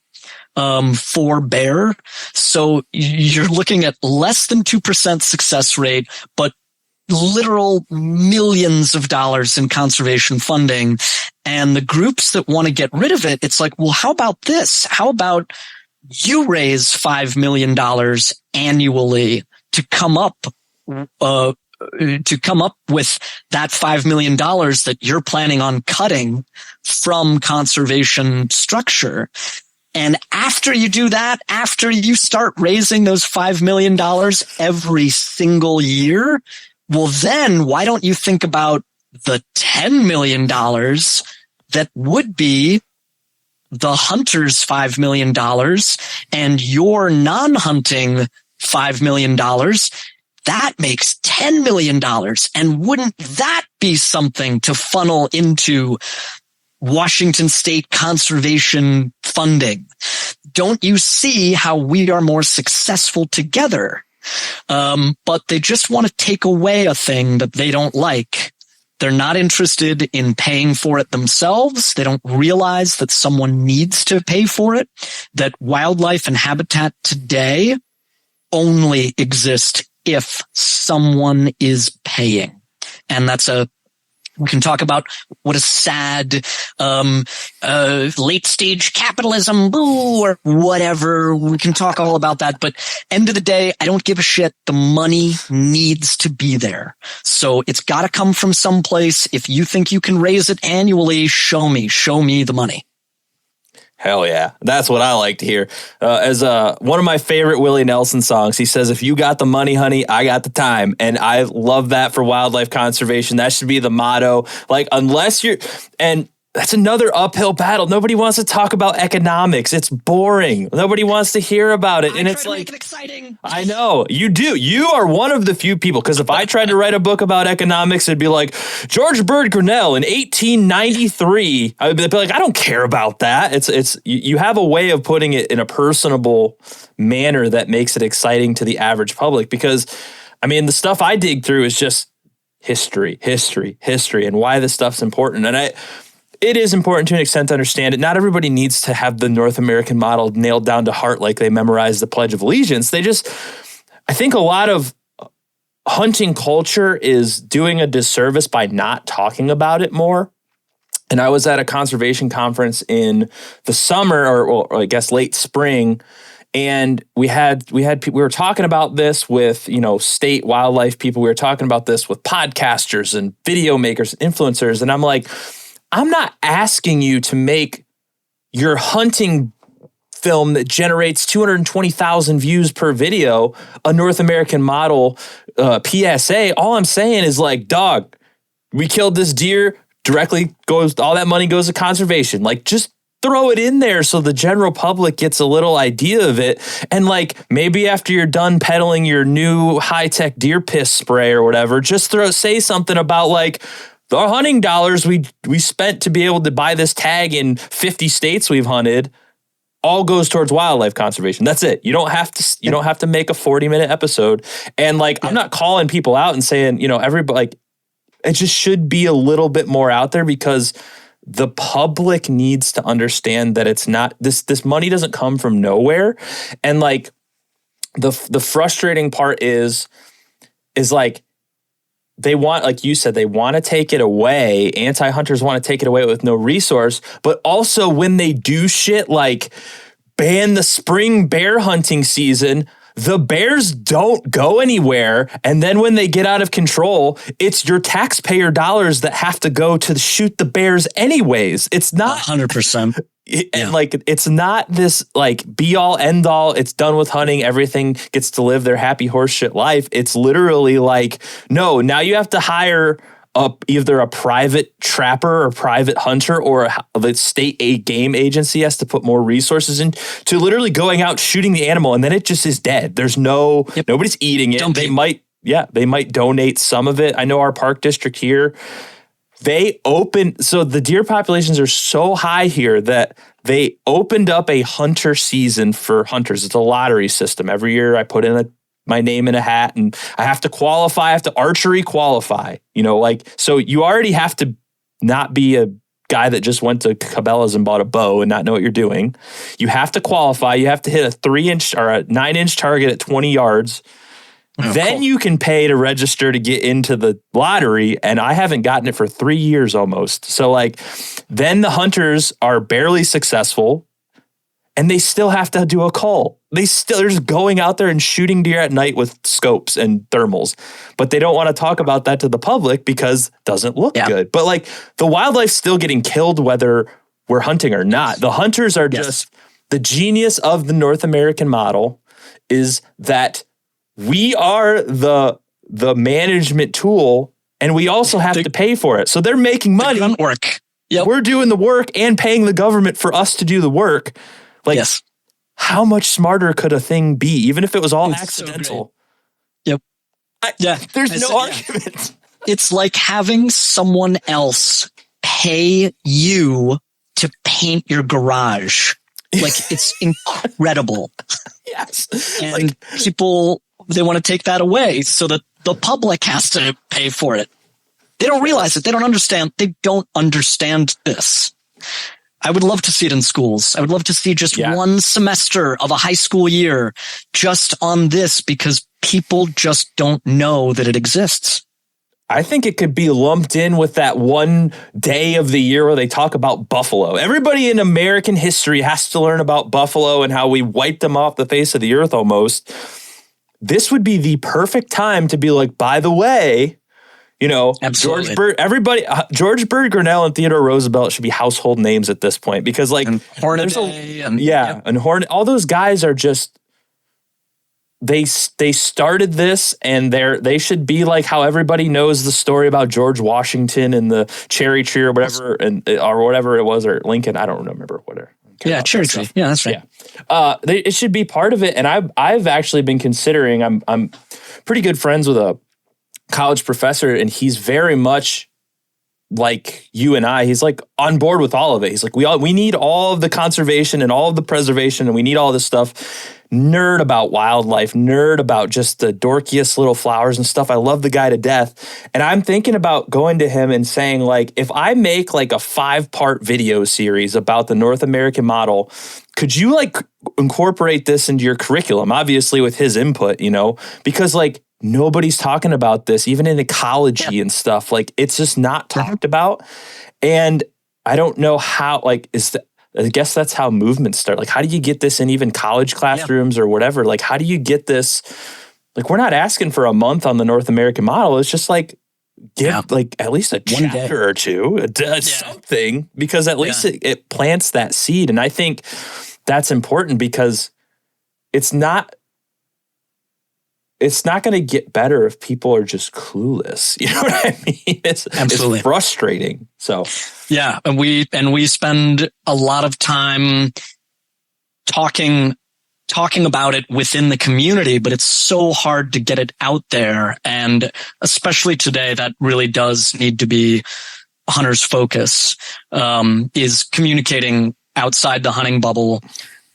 for bear. So you're looking at less than 2% success rate, but literal millions of dollars in conservation funding. And the groups that want to get rid of it, it's like, well, how about this? How about you raise $5 million annually to come up with that $5 million that you're planning on cutting from conservation structure. And after you do that, after you start raising those $5 million every single year, well, then why don't you think about the $10 million that would be the hunter's $5 million and your non-hunting $5 million? That makes $10 million. And wouldn't that be something to funnel into Washington state conservation funding? Don't you see how we are more successful together? But they just want to take away a thing that they don't like. They're not interested in paying for it themselves. They don't realize that someone needs to pay for it, that wildlife and habitat today only exist if someone is paying. And we can talk about what a sad, late stage capitalism, or whatever. We can talk all about that. But end of the day, I don't give a shit. The money needs to be there. So it's got to come from someplace. If you think you can raise it annually, show me the money. Hell yeah. That's what I like to hear. As one of my favorite Willie Nelson songs, he says, if you got the money, honey, I got the time. And I love that for wildlife conservation. That should be the motto. Like, unless you're, and that's another uphill battle. Nobody wants to talk about economics. It's boring. Nobody wants to hear about it. And it's like, make it exciting. I know you do. You are one of the few people. Because if I tried to write a book about economics, it'd be like George Bird Grinnell in 1893. I would be like, I don't care about that. It's you have a way of putting it in a personable manner that makes it exciting to the average public. Because I mean, the stuff I dig through is just history, and why this stuff's important. And it is important to an extent to understand it. Not everybody needs to have the North American model nailed down to heart like they memorized the Pledge of Allegiance. I think a lot of hunting culture is doing a disservice by not talking about it more. And I was at a conservation conference in the summer, or I guess late spring, and we were talking about this with, state wildlife people. We were talking about this with podcasters and video makers, influencers. And I'm like, I'm not asking you to make your hunting film that generates 220,000 views per video a North American model PSA. All I'm saying is like, dog, we killed this deer, all that money goes to conservation. Like, just throw it in there so the general public gets a little idea of it. And like, maybe after you're done peddling your new high-tech deer piss spray or whatever, just say something about like, the hunting dollars we spent to be able to buy this tag in 50 states we've hunted all goes towards wildlife conservation. That's it. You don't have to make a 40-minute episode. And like, I'm not calling people out and saying, everybody, like, it just should be a little bit more out there, because the public needs to understand that it's not, this money doesn't come from nowhere. And like, the frustrating part is like, they want, like you said, they want to take it away. Anti-hunters want to take it away with no resource. But also when they do shit like ban the spring bear hunting season, the bears don't go anywhere. And then when they get out of control, it's your taxpayer dollars that have to go to shoot the bears anyways. It's not 100%. And like, it's not this like be all end all. It's done with hunting. Everything gets to live their happy horseshit life. It's literally like, no, now you have to hire either a private trapper or private hunter, or the state game agency has to put more resources into literally going out shooting the animal, and then it just is dead. There's nobody's eating it. They might donate some of it. I know our park district here, so the deer populations are so high here that they opened up a hunter season for hunters. It's a lottery system. Every year I put in my name in a hat, and I have to qualify. I have to archery qualify, so you already have to not be a guy that just went to Cabela's and bought a bow and not know what you're doing. You have to qualify. You have to hit a 3-inch or a 9-inch target at 20 yards. Then you can pay to register to get into the lottery. And I haven't gotten it for 3 years almost. So like, then the hunters are barely successful, and they still have to do a cull. They're just going out there and shooting deer at night with scopes and thermals, but they don't want to talk about that to the public because it doesn't look good. But like, the wildlife's still getting killed whether we're hunting or not. The hunters are just, the genius of the North American model is that we are the management tool, and we also have to pay for it. So they're making money. Work. Yep. We're doing the work and paying the government for us to do the work. Like, how much smarter could a thing be, even if it was all accidental? So there's no argument. It's like having someone else pay you to paint your garage. Like, it's incredible. Yes. And people, they want to take that away so that the public has to pay for it. They don't realize it. They don't understand. They don't understand this. I would love to see it in schools. I would love to see just one semester of a high school year just on this, because people just don't know that it exists. I think it could be lumped in with that one day of the year where they talk about buffalo. Everybody in American history has to learn about buffalo and how we wiped them off the face of the earth almost. This would be the perfect time to be like, by the way, Absolutely. George Bird Grinnell and Theodore Roosevelt should be household names at this point, because like, and Hornaday and all those guys are just, they started this, and they should be like how everybody knows the story about George Washington and the cherry tree or whatever, or whatever it was, or Lincoln. I don't remember whatever. Yeah, cherry tree. Yeah, that's right. Yeah. It should be part of it. And I've actually been considering. I'm pretty good friends with a college professor, and he's very much like you and I. He's like on board with all of it. He's like, we need all of the conservation and all of the preservation, and we need all this stuff. Nerd about wildlife, nerd about just the dorkiest little flowers and stuff. I love the guy to death. And I'm thinking about going to him and saying, like, if I make like a 5-part video series about the North American model, could you like incorporate this into your curriculum? Obviously with his input, because like nobody's talking about this, even in ecology and stuff. Like, it's just not talked about. And I don't know how, like, I guess that's how movements start. Like, how do you get this in even college classrooms or whatever? Like, how do you get this? Like, we're not asking for a month on the North American model. It's just like, give like at least a chapter or two, something, because at least it plants that seed. And I think that's important, because it's not going to get better if people are just clueless. You know what I mean? It's frustrating. So yeah, and we spend a lot of time talking about it within the community, but it's so hard to get it out there. And especially today, that really does need to be hunters' focus, is communicating outside the hunting bubble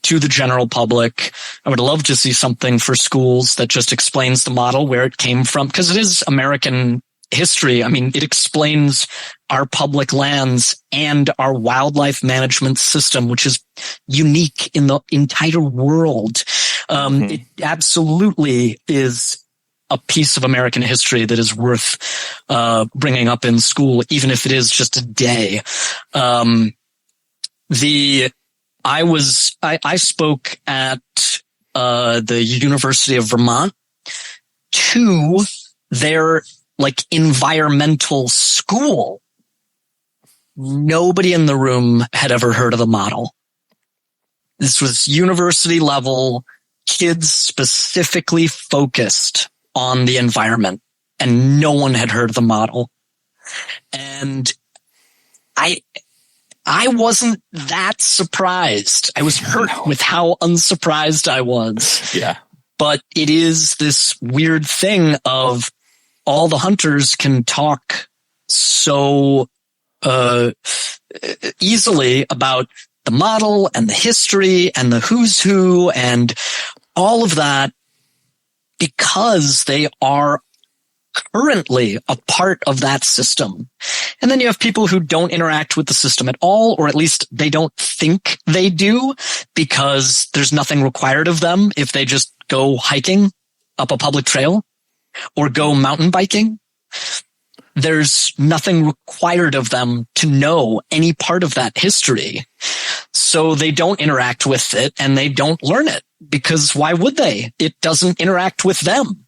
to the general public. I would love to see something for schools that just explains the model, where it came from, because it is American history. I mean, it explains our public lands and our wildlife management system, which is unique in the entire world. It absolutely is a piece of American history that is worth bringing up in school, even if it is just a day. I spoke at the University of Vermont to their like environmental school. Nobody in the room had ever heard of the model. This was university level, kids specifically focused on the environment, and no one had heard of the model. And I wasn't that surprised. I was hurt with how unsurprised I was. Yeah. But it is this weird thing of all the hunters can talk so easily about the model and the history and the who's who and all of that, because they are currently a part of that system. And then you have people who don't interact with the system at all, or at least they don't think they do, because there's nothing required of them if they just go hiking up a public trail or go mountain biking. There's nothing required of them to know any part of that history. So they don't interact with it and they don't learn it, because why would they? It doesn't interact with them.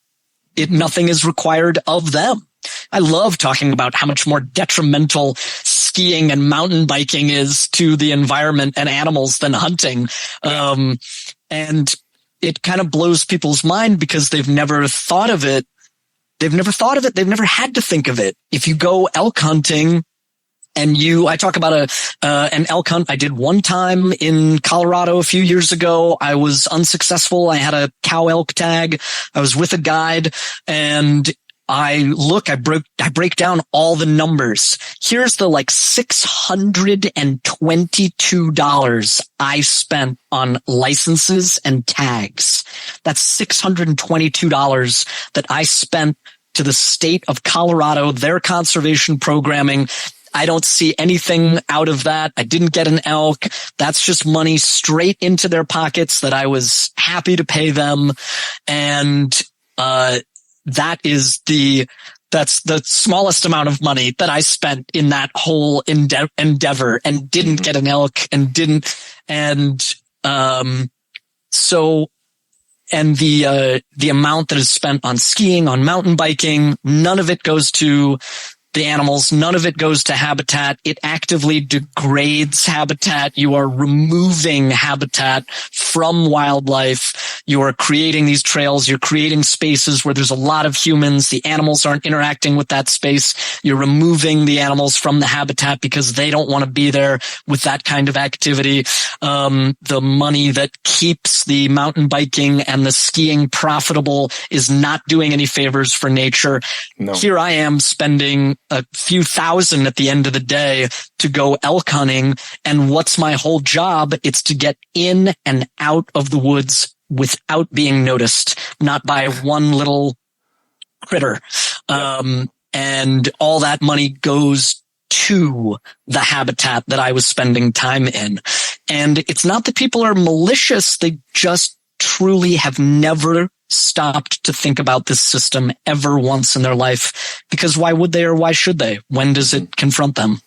Nothing is required of them. I love talking about how much more detrimental skiing and mountain biking is to the environment and animals than hunting. And it kind of blows people's mind because they've never thought of it. They've never had to think of it. If you go elk hunting and I talk about an elk hunt I did one time in Colorado a few years ago. I was unsuccessful. I had a cow elk tag. I was with a guide, and I break down all the numbers. Here's the like $622 I spent on licenses and tags. That's $622 that I spent to the state of Colorado, their conservation programming. I don't see anything out of that. I didn't get an elk. That's just money straight into their pockets that I was happy to pay them. And, that's the smallest amount of money that I spent in that whole endeavor, and didn't get an elk and the amount that is spent on skiing, on mountain biking, none of it goes to the animals. None of it goes to habitat. It actively degrades habitat. You are removing habitat from wildlife. You are creating these trails. You're creating spaces where there's a lot of humans. The animals aren't interacting with that space. You're removing the animals from the habitat because they don't want to be there with that kind of activity. The money that keeps the mountain biking and the skiing profitable is not doing any favors for nature. No. Here I am spending a few thousand at the end of the day to go elk hunting. And what's my whole job? It's to get in and out of the woods without being noticed, not by one little critter. And all that money goes to the habitat that I was spending time in. And it's not that people are malicious. They just truly have never stopped to think about this system ever once in their life, because why would they, or why should they? When does it confront them?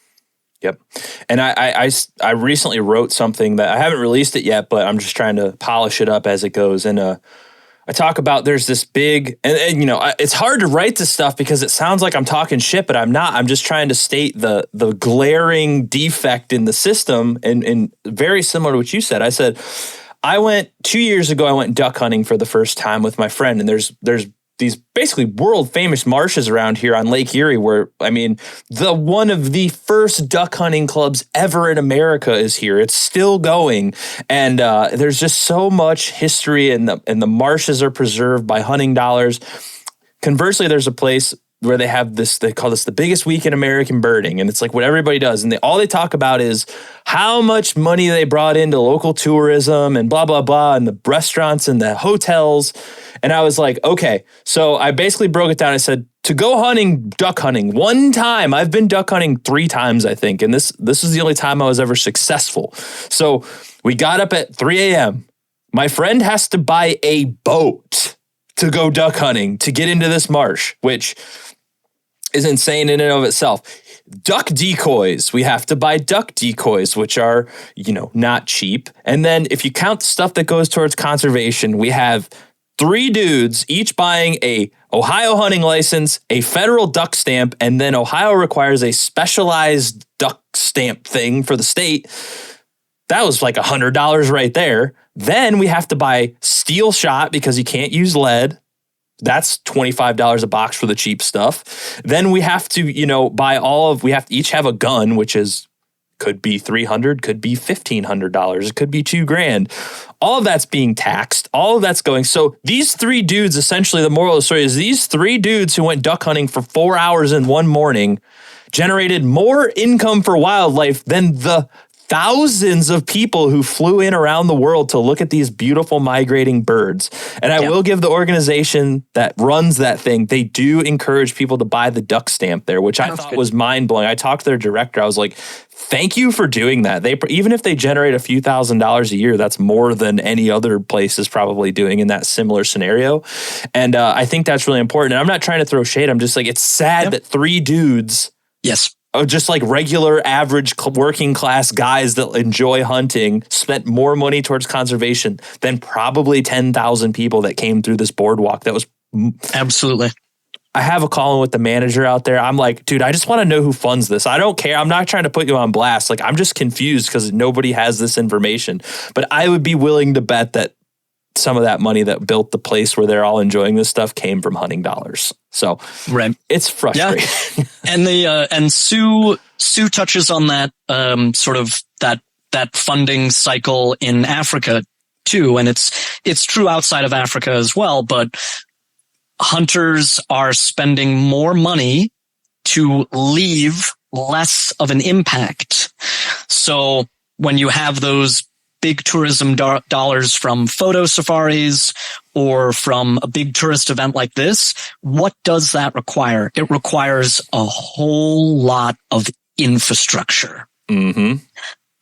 Yep. And I recently wrote something that I haven't released it yet, but I'm just trying to polish it up as it goes. And I talk about there's this big, and you know, it's hard to write this stuff because it sounds like I'm talking shit, but I'm not. I'm just trying to state the glaring defect in the system, and very similar to what you said. I said, 2 years ago, I went duck hunting for the first time with my friend, and there's these basically world famous marshes around here on Lake Erie where, I mean, one of the first duck hunting clubs ever in America is here. It's still going. And there's just so much history, and the marshes are preserved by hunting dollars. Conversely, there's a place where they have this, they call this the biggest week in American birding. And it's like what everybody does. And all they talk about is how much money they brought into local tourism and blah, blah, blah, and the restaurants and the hotels. And I was like, okay. So I basically broke it down. I said, to go duck hunting one time, I've been duck hunting 3 times, I think. And this was the only time I was ever successful. So we got up at 3 a.m. My friend has to buy a boat to go duck hunting to get into this marsh, which is insane in and of itself. Duck decoys. We have to buy duck decoys, which are, not cheap. And then if you count the stuff that goes towards conservation, we have 3 dudes each buying a Ohio hunting license, a federal duck stamp, and then Ohio requires a specialized duck stamp thing for the state. That was like $100 right there. Then we have to buy steel shot because you can't use lead. That's $25 a box for the cheap stuff. Then we have to, we have to each have a gun, which could be $300, could be $1,500, it could be $2,000. All of that's being taxed. All of that's going. So these 3 dudes, essentially the moral of the story is these 3 dudes who went duck hunting for 4 hours in one morning generated more income for wildlife than the thousands of people who flew in around the world to look at these beautiful migrating birds. And I will give the organization that runs that thing, they do encourage people to buy the duck stamp there, which I thought was mind-blowing. I talked to their director. I was like, thank you for doing that. Even if they generate a few $1,000s a year, that's more than any other place is probably doing in that similar scenario. And I think that's really important. And I'm not trying to throw shade. I'm just like, it's sad that 3 dudes just like regular, average, working class guys that enjoy hunting spent more money towards conservation than probably 10,000 people that came through this boardwalk. That was absolutely. I have a call with the manager out there. I'm like, dude, I just want to know who funds this. I don't care. I'm not trying to put you on blast. Like, I'm just confused because nobody has this information. But I would be willing to bet that some of that money that built the place where they're all enjoying this stuff came from hunting dollars. So it's frustrating. Yeah. And Sue touches on that sort of that funding cycle in Africa too, and it's true outside of Africa as well. But hunters are spending more money to leave less of an impact. So when you have those big tourism dollars from photo safaris or from a big tourist event like this, what does that require? It requires a whole lot of infrastructure. Mm-hmm.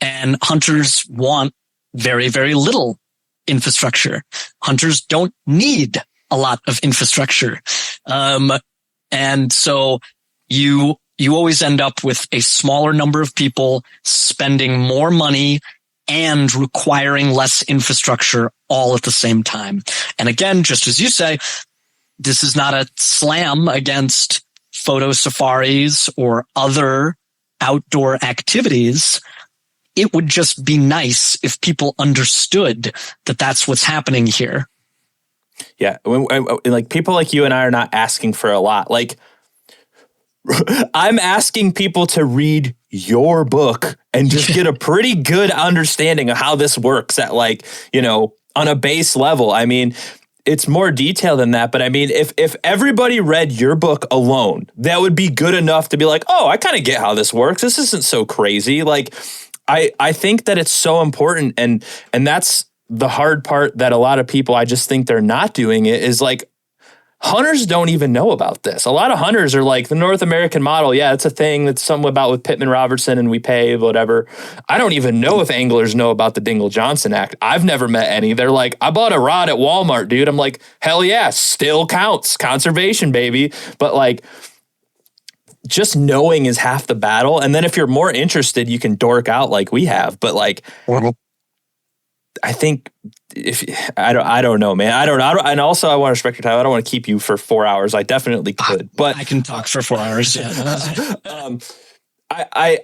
And hunters want very, very little infrastructure. Hunters don't need a lot of infrastructure. And so you always end up with a smaller number of people spending more money and requiring less infrastructure all at the same time. And again, just as you say, this is not a slam against photo safaris or other outdoor activities, it would just be nice if people understood that that's what's happening here. Yeah. Like people like you and I are not asking for a lot. Like I'm asking people to read your book and just get a pretty good understanding of how this works at like, on a base level. I mean, it's more detailed than that. But I mean, if everybody read your book alone, that would be good enough to be like, oh, I kind of get how this works. This isn't so crazy. Like, I think that it's so important. And that's the hard part that a lot of people, I just think they're not doing it, is like, hunters don't even know about this. A lot of hunters are like, the North American model, yeah, it's a thing that's something about with Pittman Robertson and we pay, whatever. I don't even know if anglers know about the Dingell-Johnson Act. I've never met any. They're like, I bought a rod at Walmart, dude. I'm like, hell yeah, still counts. Conservation, baby. But like, just knowing is half the battle. And then if you're more interested, you can dork out like we have. But like, I think I don't know, man. I don't know. And also I want to respect your time. I don't want to keep you for 4 hours. I definitely could, but I can talk for 4 hours. Yeah. I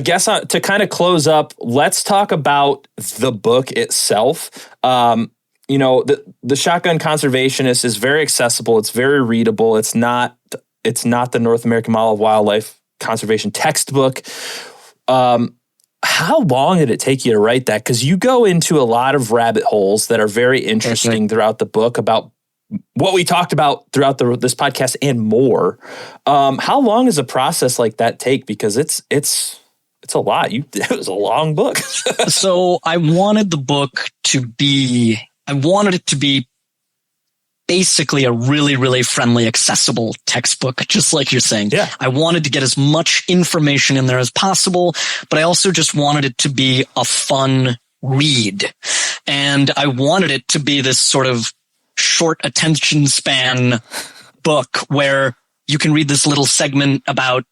guess to kind of close up, let's talk about the book itself. The Shotgun Conservationist is very accessible. It's very readable. It's not the North American Model of Wildlife Conservation textbook. How long did it take you to write that? Because you go into a lot of rabbit holes that are very interesting throughout the book about what we talked about throughout this podcast and more. How long does a process like that take? Because it's a lot. It was a long book. So I wanted it to be basically a really, really friendly, accessible textbook, just like you're saying. Yeah. I wanted to get as much information in there as possible, but I also just wanted it to be a fun read. And I wanted it to be this sort of short attention span book where you can read this little segment about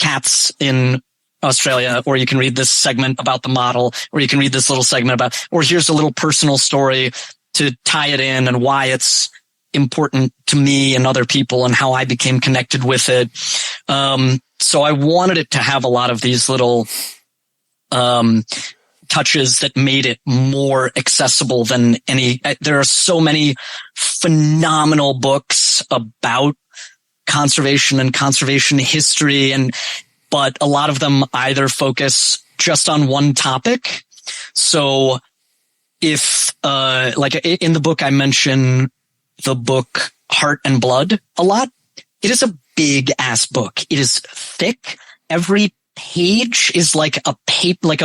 cats in Australia, or you can read this segment about the model, or you can read this little segment about, or here's a little personal story to tie it in and why it's important to me and other people and how I became connected with it. So I wanted it to have a lot of these little touches that made it more accessible than any. There are so many phenomenal books about conservation and conservation history, but a lot of them either focus just on one topic. So if like in the book I mention the book Heart and Blood a lot. It is a big ass book. It is thick. Every page is like a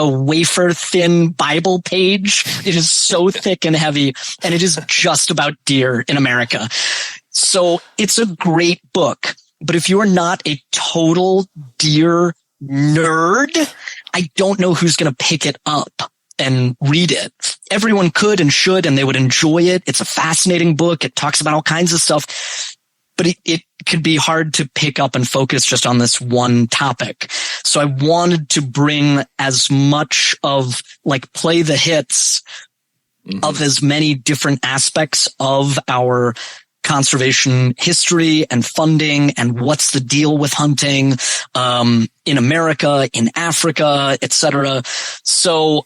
wafer thin Bible page. It is so thick and heavy, and it is just about deer in America. So it's a great book. But if you're not a total deer nerd, I don't know who's going to pick it up and read it. Everyone could and should, and they would enjoy it. It's a fascinating book. It talks about all kinds of stuff, but it could be hard to pick up and focus just on this one topic. So I wanted to bring as much of like play the hits of as many different aspects of our conservation history and funding and what's the deal with hunting in America, in Africa, etc. So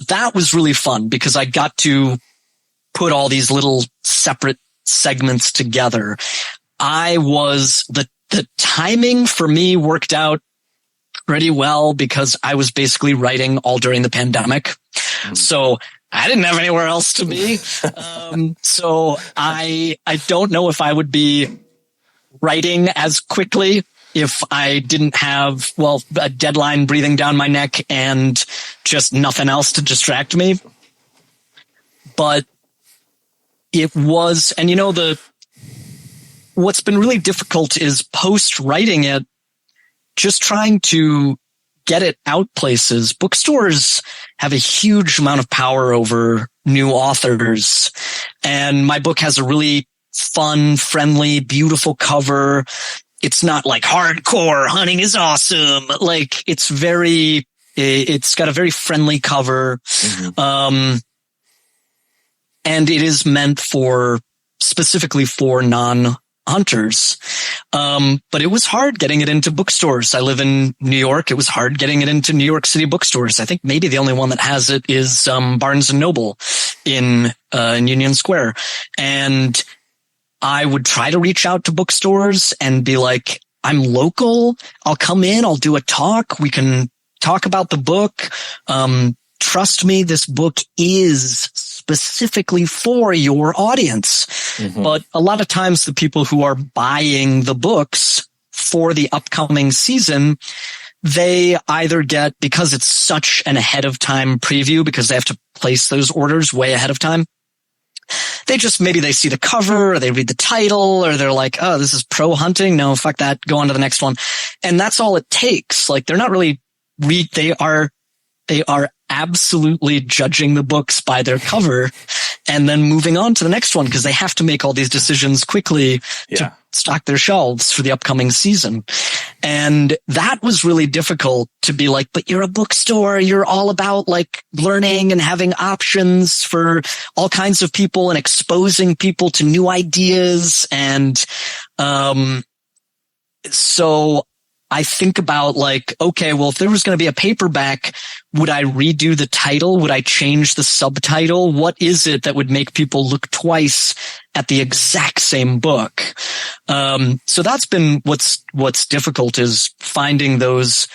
that was really fun because I got to put all these little separate segments together. The timing for me worked out pretty well because I was basically writing all during the pandemic. So I didn't have anywhere else to be. So I don't know if I would be writing as quickly if I didn't have, a deadline breathing down my neck and just nothing else to distract me. But it was, and what's been really difficult is post-writing it, just trying to get it out places. Bookstores have a huge amount of power over new authors. And my book has a really fun, friendly, beautiful cover. It's not like hardcore hunting is awesome. Like it's got a very friendly cover. And it is meant specifically for non-hunters. But it was hard getting it into bookstores. I live in New York. It was hard getting it into New York City bookstores. I think maybe the only one that has it is Barnes and Noble in Union Square. And I would try to reach out to bookstores and be like, I'm local. I'll come in. I'll do a talk. We can talk about the book. Trust me, this book is specifically for your audience. Mm-hmm. But a lot of times the people who are buying the books for the upcoming season, they either get, because it's such an ahead of time preview, because they have to place those orders way ahead of time, maybe they see the cover or they read the title or they're like, oh, this is pro hunting. No, fuck that. Go on to the next one. And that's all it takes. Like they're not really they are absolutely judging the books by their cover and then moving on to the next one because they have to make all these decisions quickly to stock their shelves for the upcoming season. And that was really difficult to be like, but you're a bookstore. You're all about like learning and having options for all kinds of people and exposing people to new ideas. And, so I think about like, okay, well, if there was going to be a paperback, would I redo the title? Would I change the subtitle? What is it that would make people look twice at the exact same book? So that's been what's difficult is finding those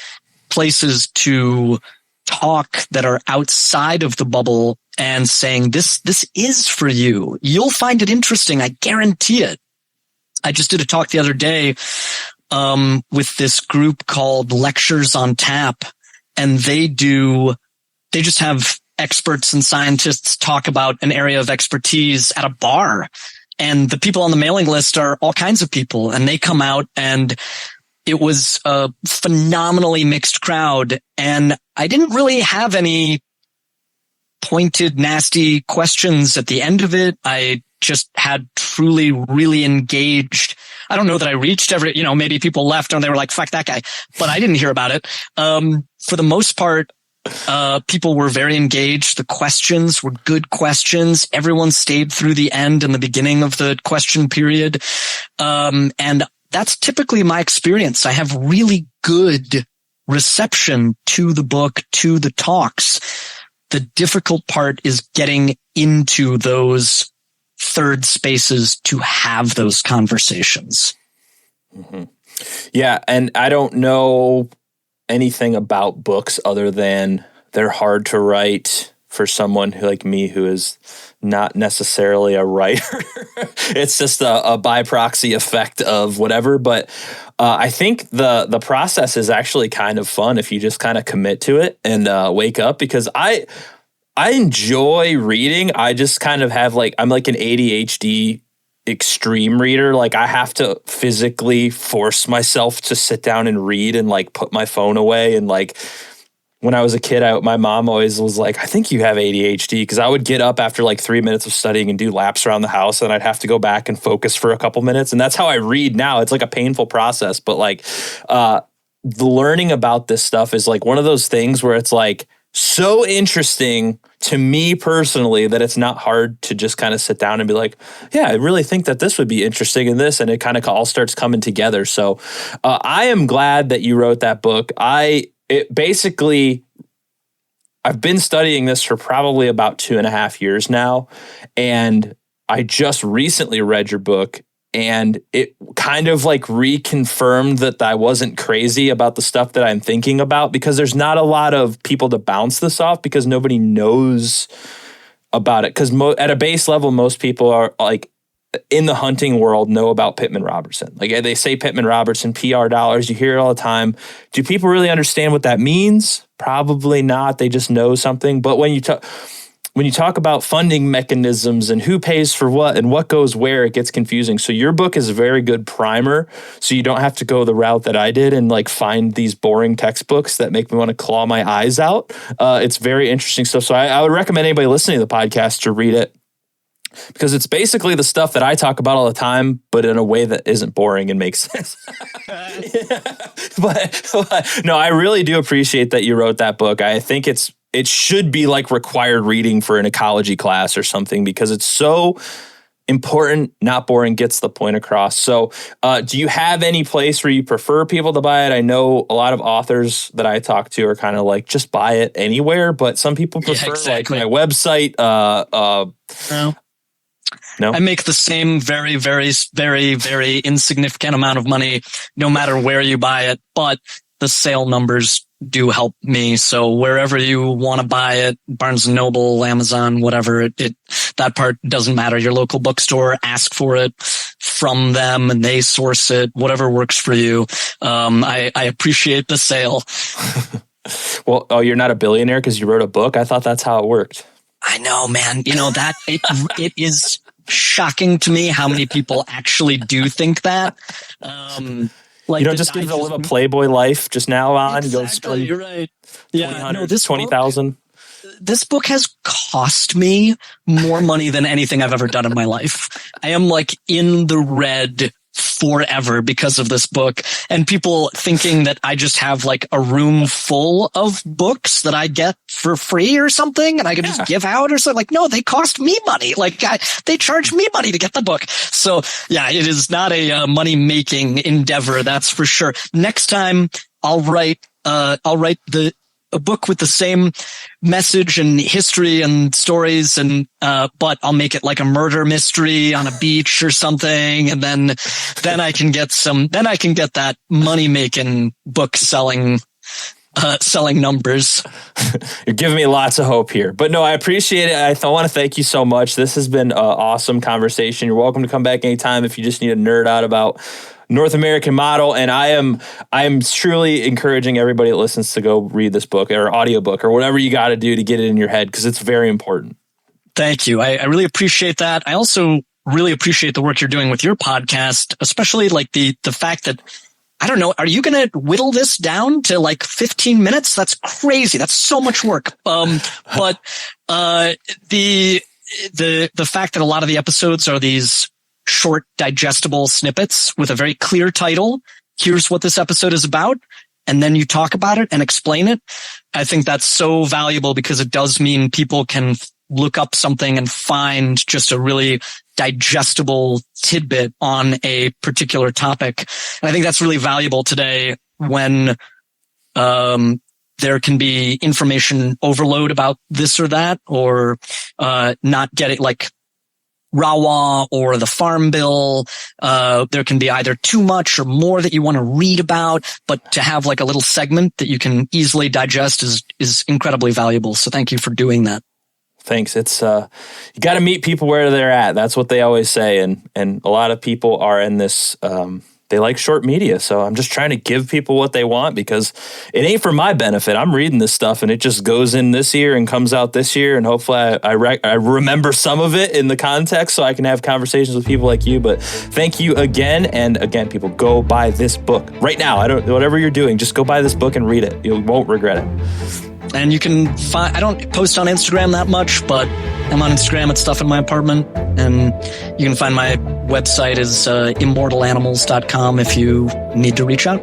places to talk that are outside of the bubble and saying, this is for you. You'll find it interesting. I guarantee it. I just did a talk the other day with this group called Lectures on Tap, and they just have experts and scientists talk about an area of expertise at a bar. And the people on the mailing list are all kinds of people, and they come out, and it was a phenomenally mixed crowd. And I didn't really have any pointed, nasty questions at the end of it. I just had truly, really engaged. I don't know that I reached maybe people left and they were like, fuck that guy, but I didn't hear about it. For the most part, people were very engaged. The questions were good questions. Everyone stayed through the end and the beginning of the question period. And that's typically my experience. I have really good reception to the book, to the talks. The difficult part is getting into those third spaces to have those conversations. Mm-hmm. Yeah. And I don't know anything about books other than they're hard to write for someone like me who is not necessarily a writer. It's just a by proxy effect of whatever. But I think the process is actually kind of fun if you just kind of commit to it and wake up, because I enjoy reading. I just kind of have I'm like an ADHD extreme reader. Like I have to physically force myself to sit down and read and like put my phone away. And like when I was a kid, my mom always was like, I think you have ADHD, because I would get up after like 3 minutes of studying and do laps around the house, and I'd have to go back and focus for a couple minutes. And that's how I read now. It's like a painful process, but like the learning about this stuff is like one of those things where it's like so interesting to me personally that it's not hard to just kind of sit down and be like, yeah, I really think that this would be interesting in this. And it kind of all starts coming together. So I am glad that you wrote that book. I've been studying this for probably about 2.5 years now. And I just recently read your book, and it kind of like reconfirmed that I wasn't crazy about the stuff that I'm thinking about, because there's not a lot of people to bounce this off because nobody knows about it. Because at a base level, most people are like in the hunting world know about Pittman Robertson. Like they say Pittman Robertson, PR dollars, you hear it all the time. Do people really understand what that means? Probably not. They just know something. But when you talk about funding mechanisms and who pays for what and what goes where, it gets confusing. So your book is a very good primer, so you don't have to go the route that I did and like find these boring textbooks that make me want to claw my eyes out. It's very interesting stuff. So I would recommend anybody listening to the podcast to read it, because it's basically the stuff that I talk about all the time, but in a way that isn't boring and makes sense. But no, I really do appreciate that you wrote that book. I think it should be like required reading for an ecology class or something, because it's so important, not boring, gets the point across. So do you have any place where you prefer people to buy it? I know a lot of authors that I talk to are kind of like, just buy it anywhere, but some people prefer like my website. No, I make the same very, very, very, very insignificant amount of money no matter where you buy it, but the sale numbers do help me. So wherever you want to buy it, Barnes & Noble, Amazon, whatever, that part doesn't matter. Your local bookstore, ask for it from them and they source it, whatever works for you. I appreciate the sale. Well, you're not a billionaire because you wrote a book? I thought that's how it worked. I know, man. That it is shocking to me how many people actually do think that. Like you don't just get to live a Playboy life just now on. Exactly, you're right. Yeah, no, 20,000. This book has cost me more money than anything I've ever done in my life. I am like in the red forever because of this book, and people thinking that I just have like a room full of books that I get for free or something and I can just give out or something. Like, no, they cost me money. Like they charge me money to get the book. So yeah, it is not a money making endeavor. That's for sure. Next time I'll write a book with the same message and history and stories, and but I'll make it like a murder mystery on a beach or something, and then I can get that money making book selling numbers. You're giving me lots of hope here, but no, I appreciate it. I want to thank you so much. This has been an awesome conversation. You're welcome to come back anytime if you just need to nerd out about North American model. And I am truly encouraging everybody that listens to go read this book or audiobook or whatever you got to do to get it in your head, because it's very important. Thank you. I really appreciate that. I also really appreciate the work you're doing with your podcast, especially like the fact that, I don't know, are you going to whittle this down to like 15 minutes? That's crazy. That's so much work. But the fact that a lot of the episodes are these short, digestible snippets with a very clear title. Here's what this episode is about. And then you talk about it and explain it. I think that's so valuable because it does mean people can look up something and find just a really digestible tidbit on a particular topic. And I think that's really valuable today when, there can be information overload about this or that, or, not getting like RAWA or the Farm Bill. There can be either too much or more that you want to read about, but to have like a little segment that you can easily digest is incredibly valuable. So thank you for doing that. Thanks. It's, you got to meet people where they're at. That's what they always say. And a lot of people are in this, they like short media. So I'm just trying to give people what they want because it ain't for my benefit. I'm reading this stuff and it just goes in this year and comes out this year. And hopefully I remember some of it in the context so I can have conversations with people like you. But thank you again. And again, people, go buy this book right now. Whatever you're doing, just go buy this book and read it. You won't regret it. And you can find, I don't post on Instagram that much, but I'm on Instagram at Stuff in My Apartment. And you can find my website is immortalanimals.com if you need to reach out.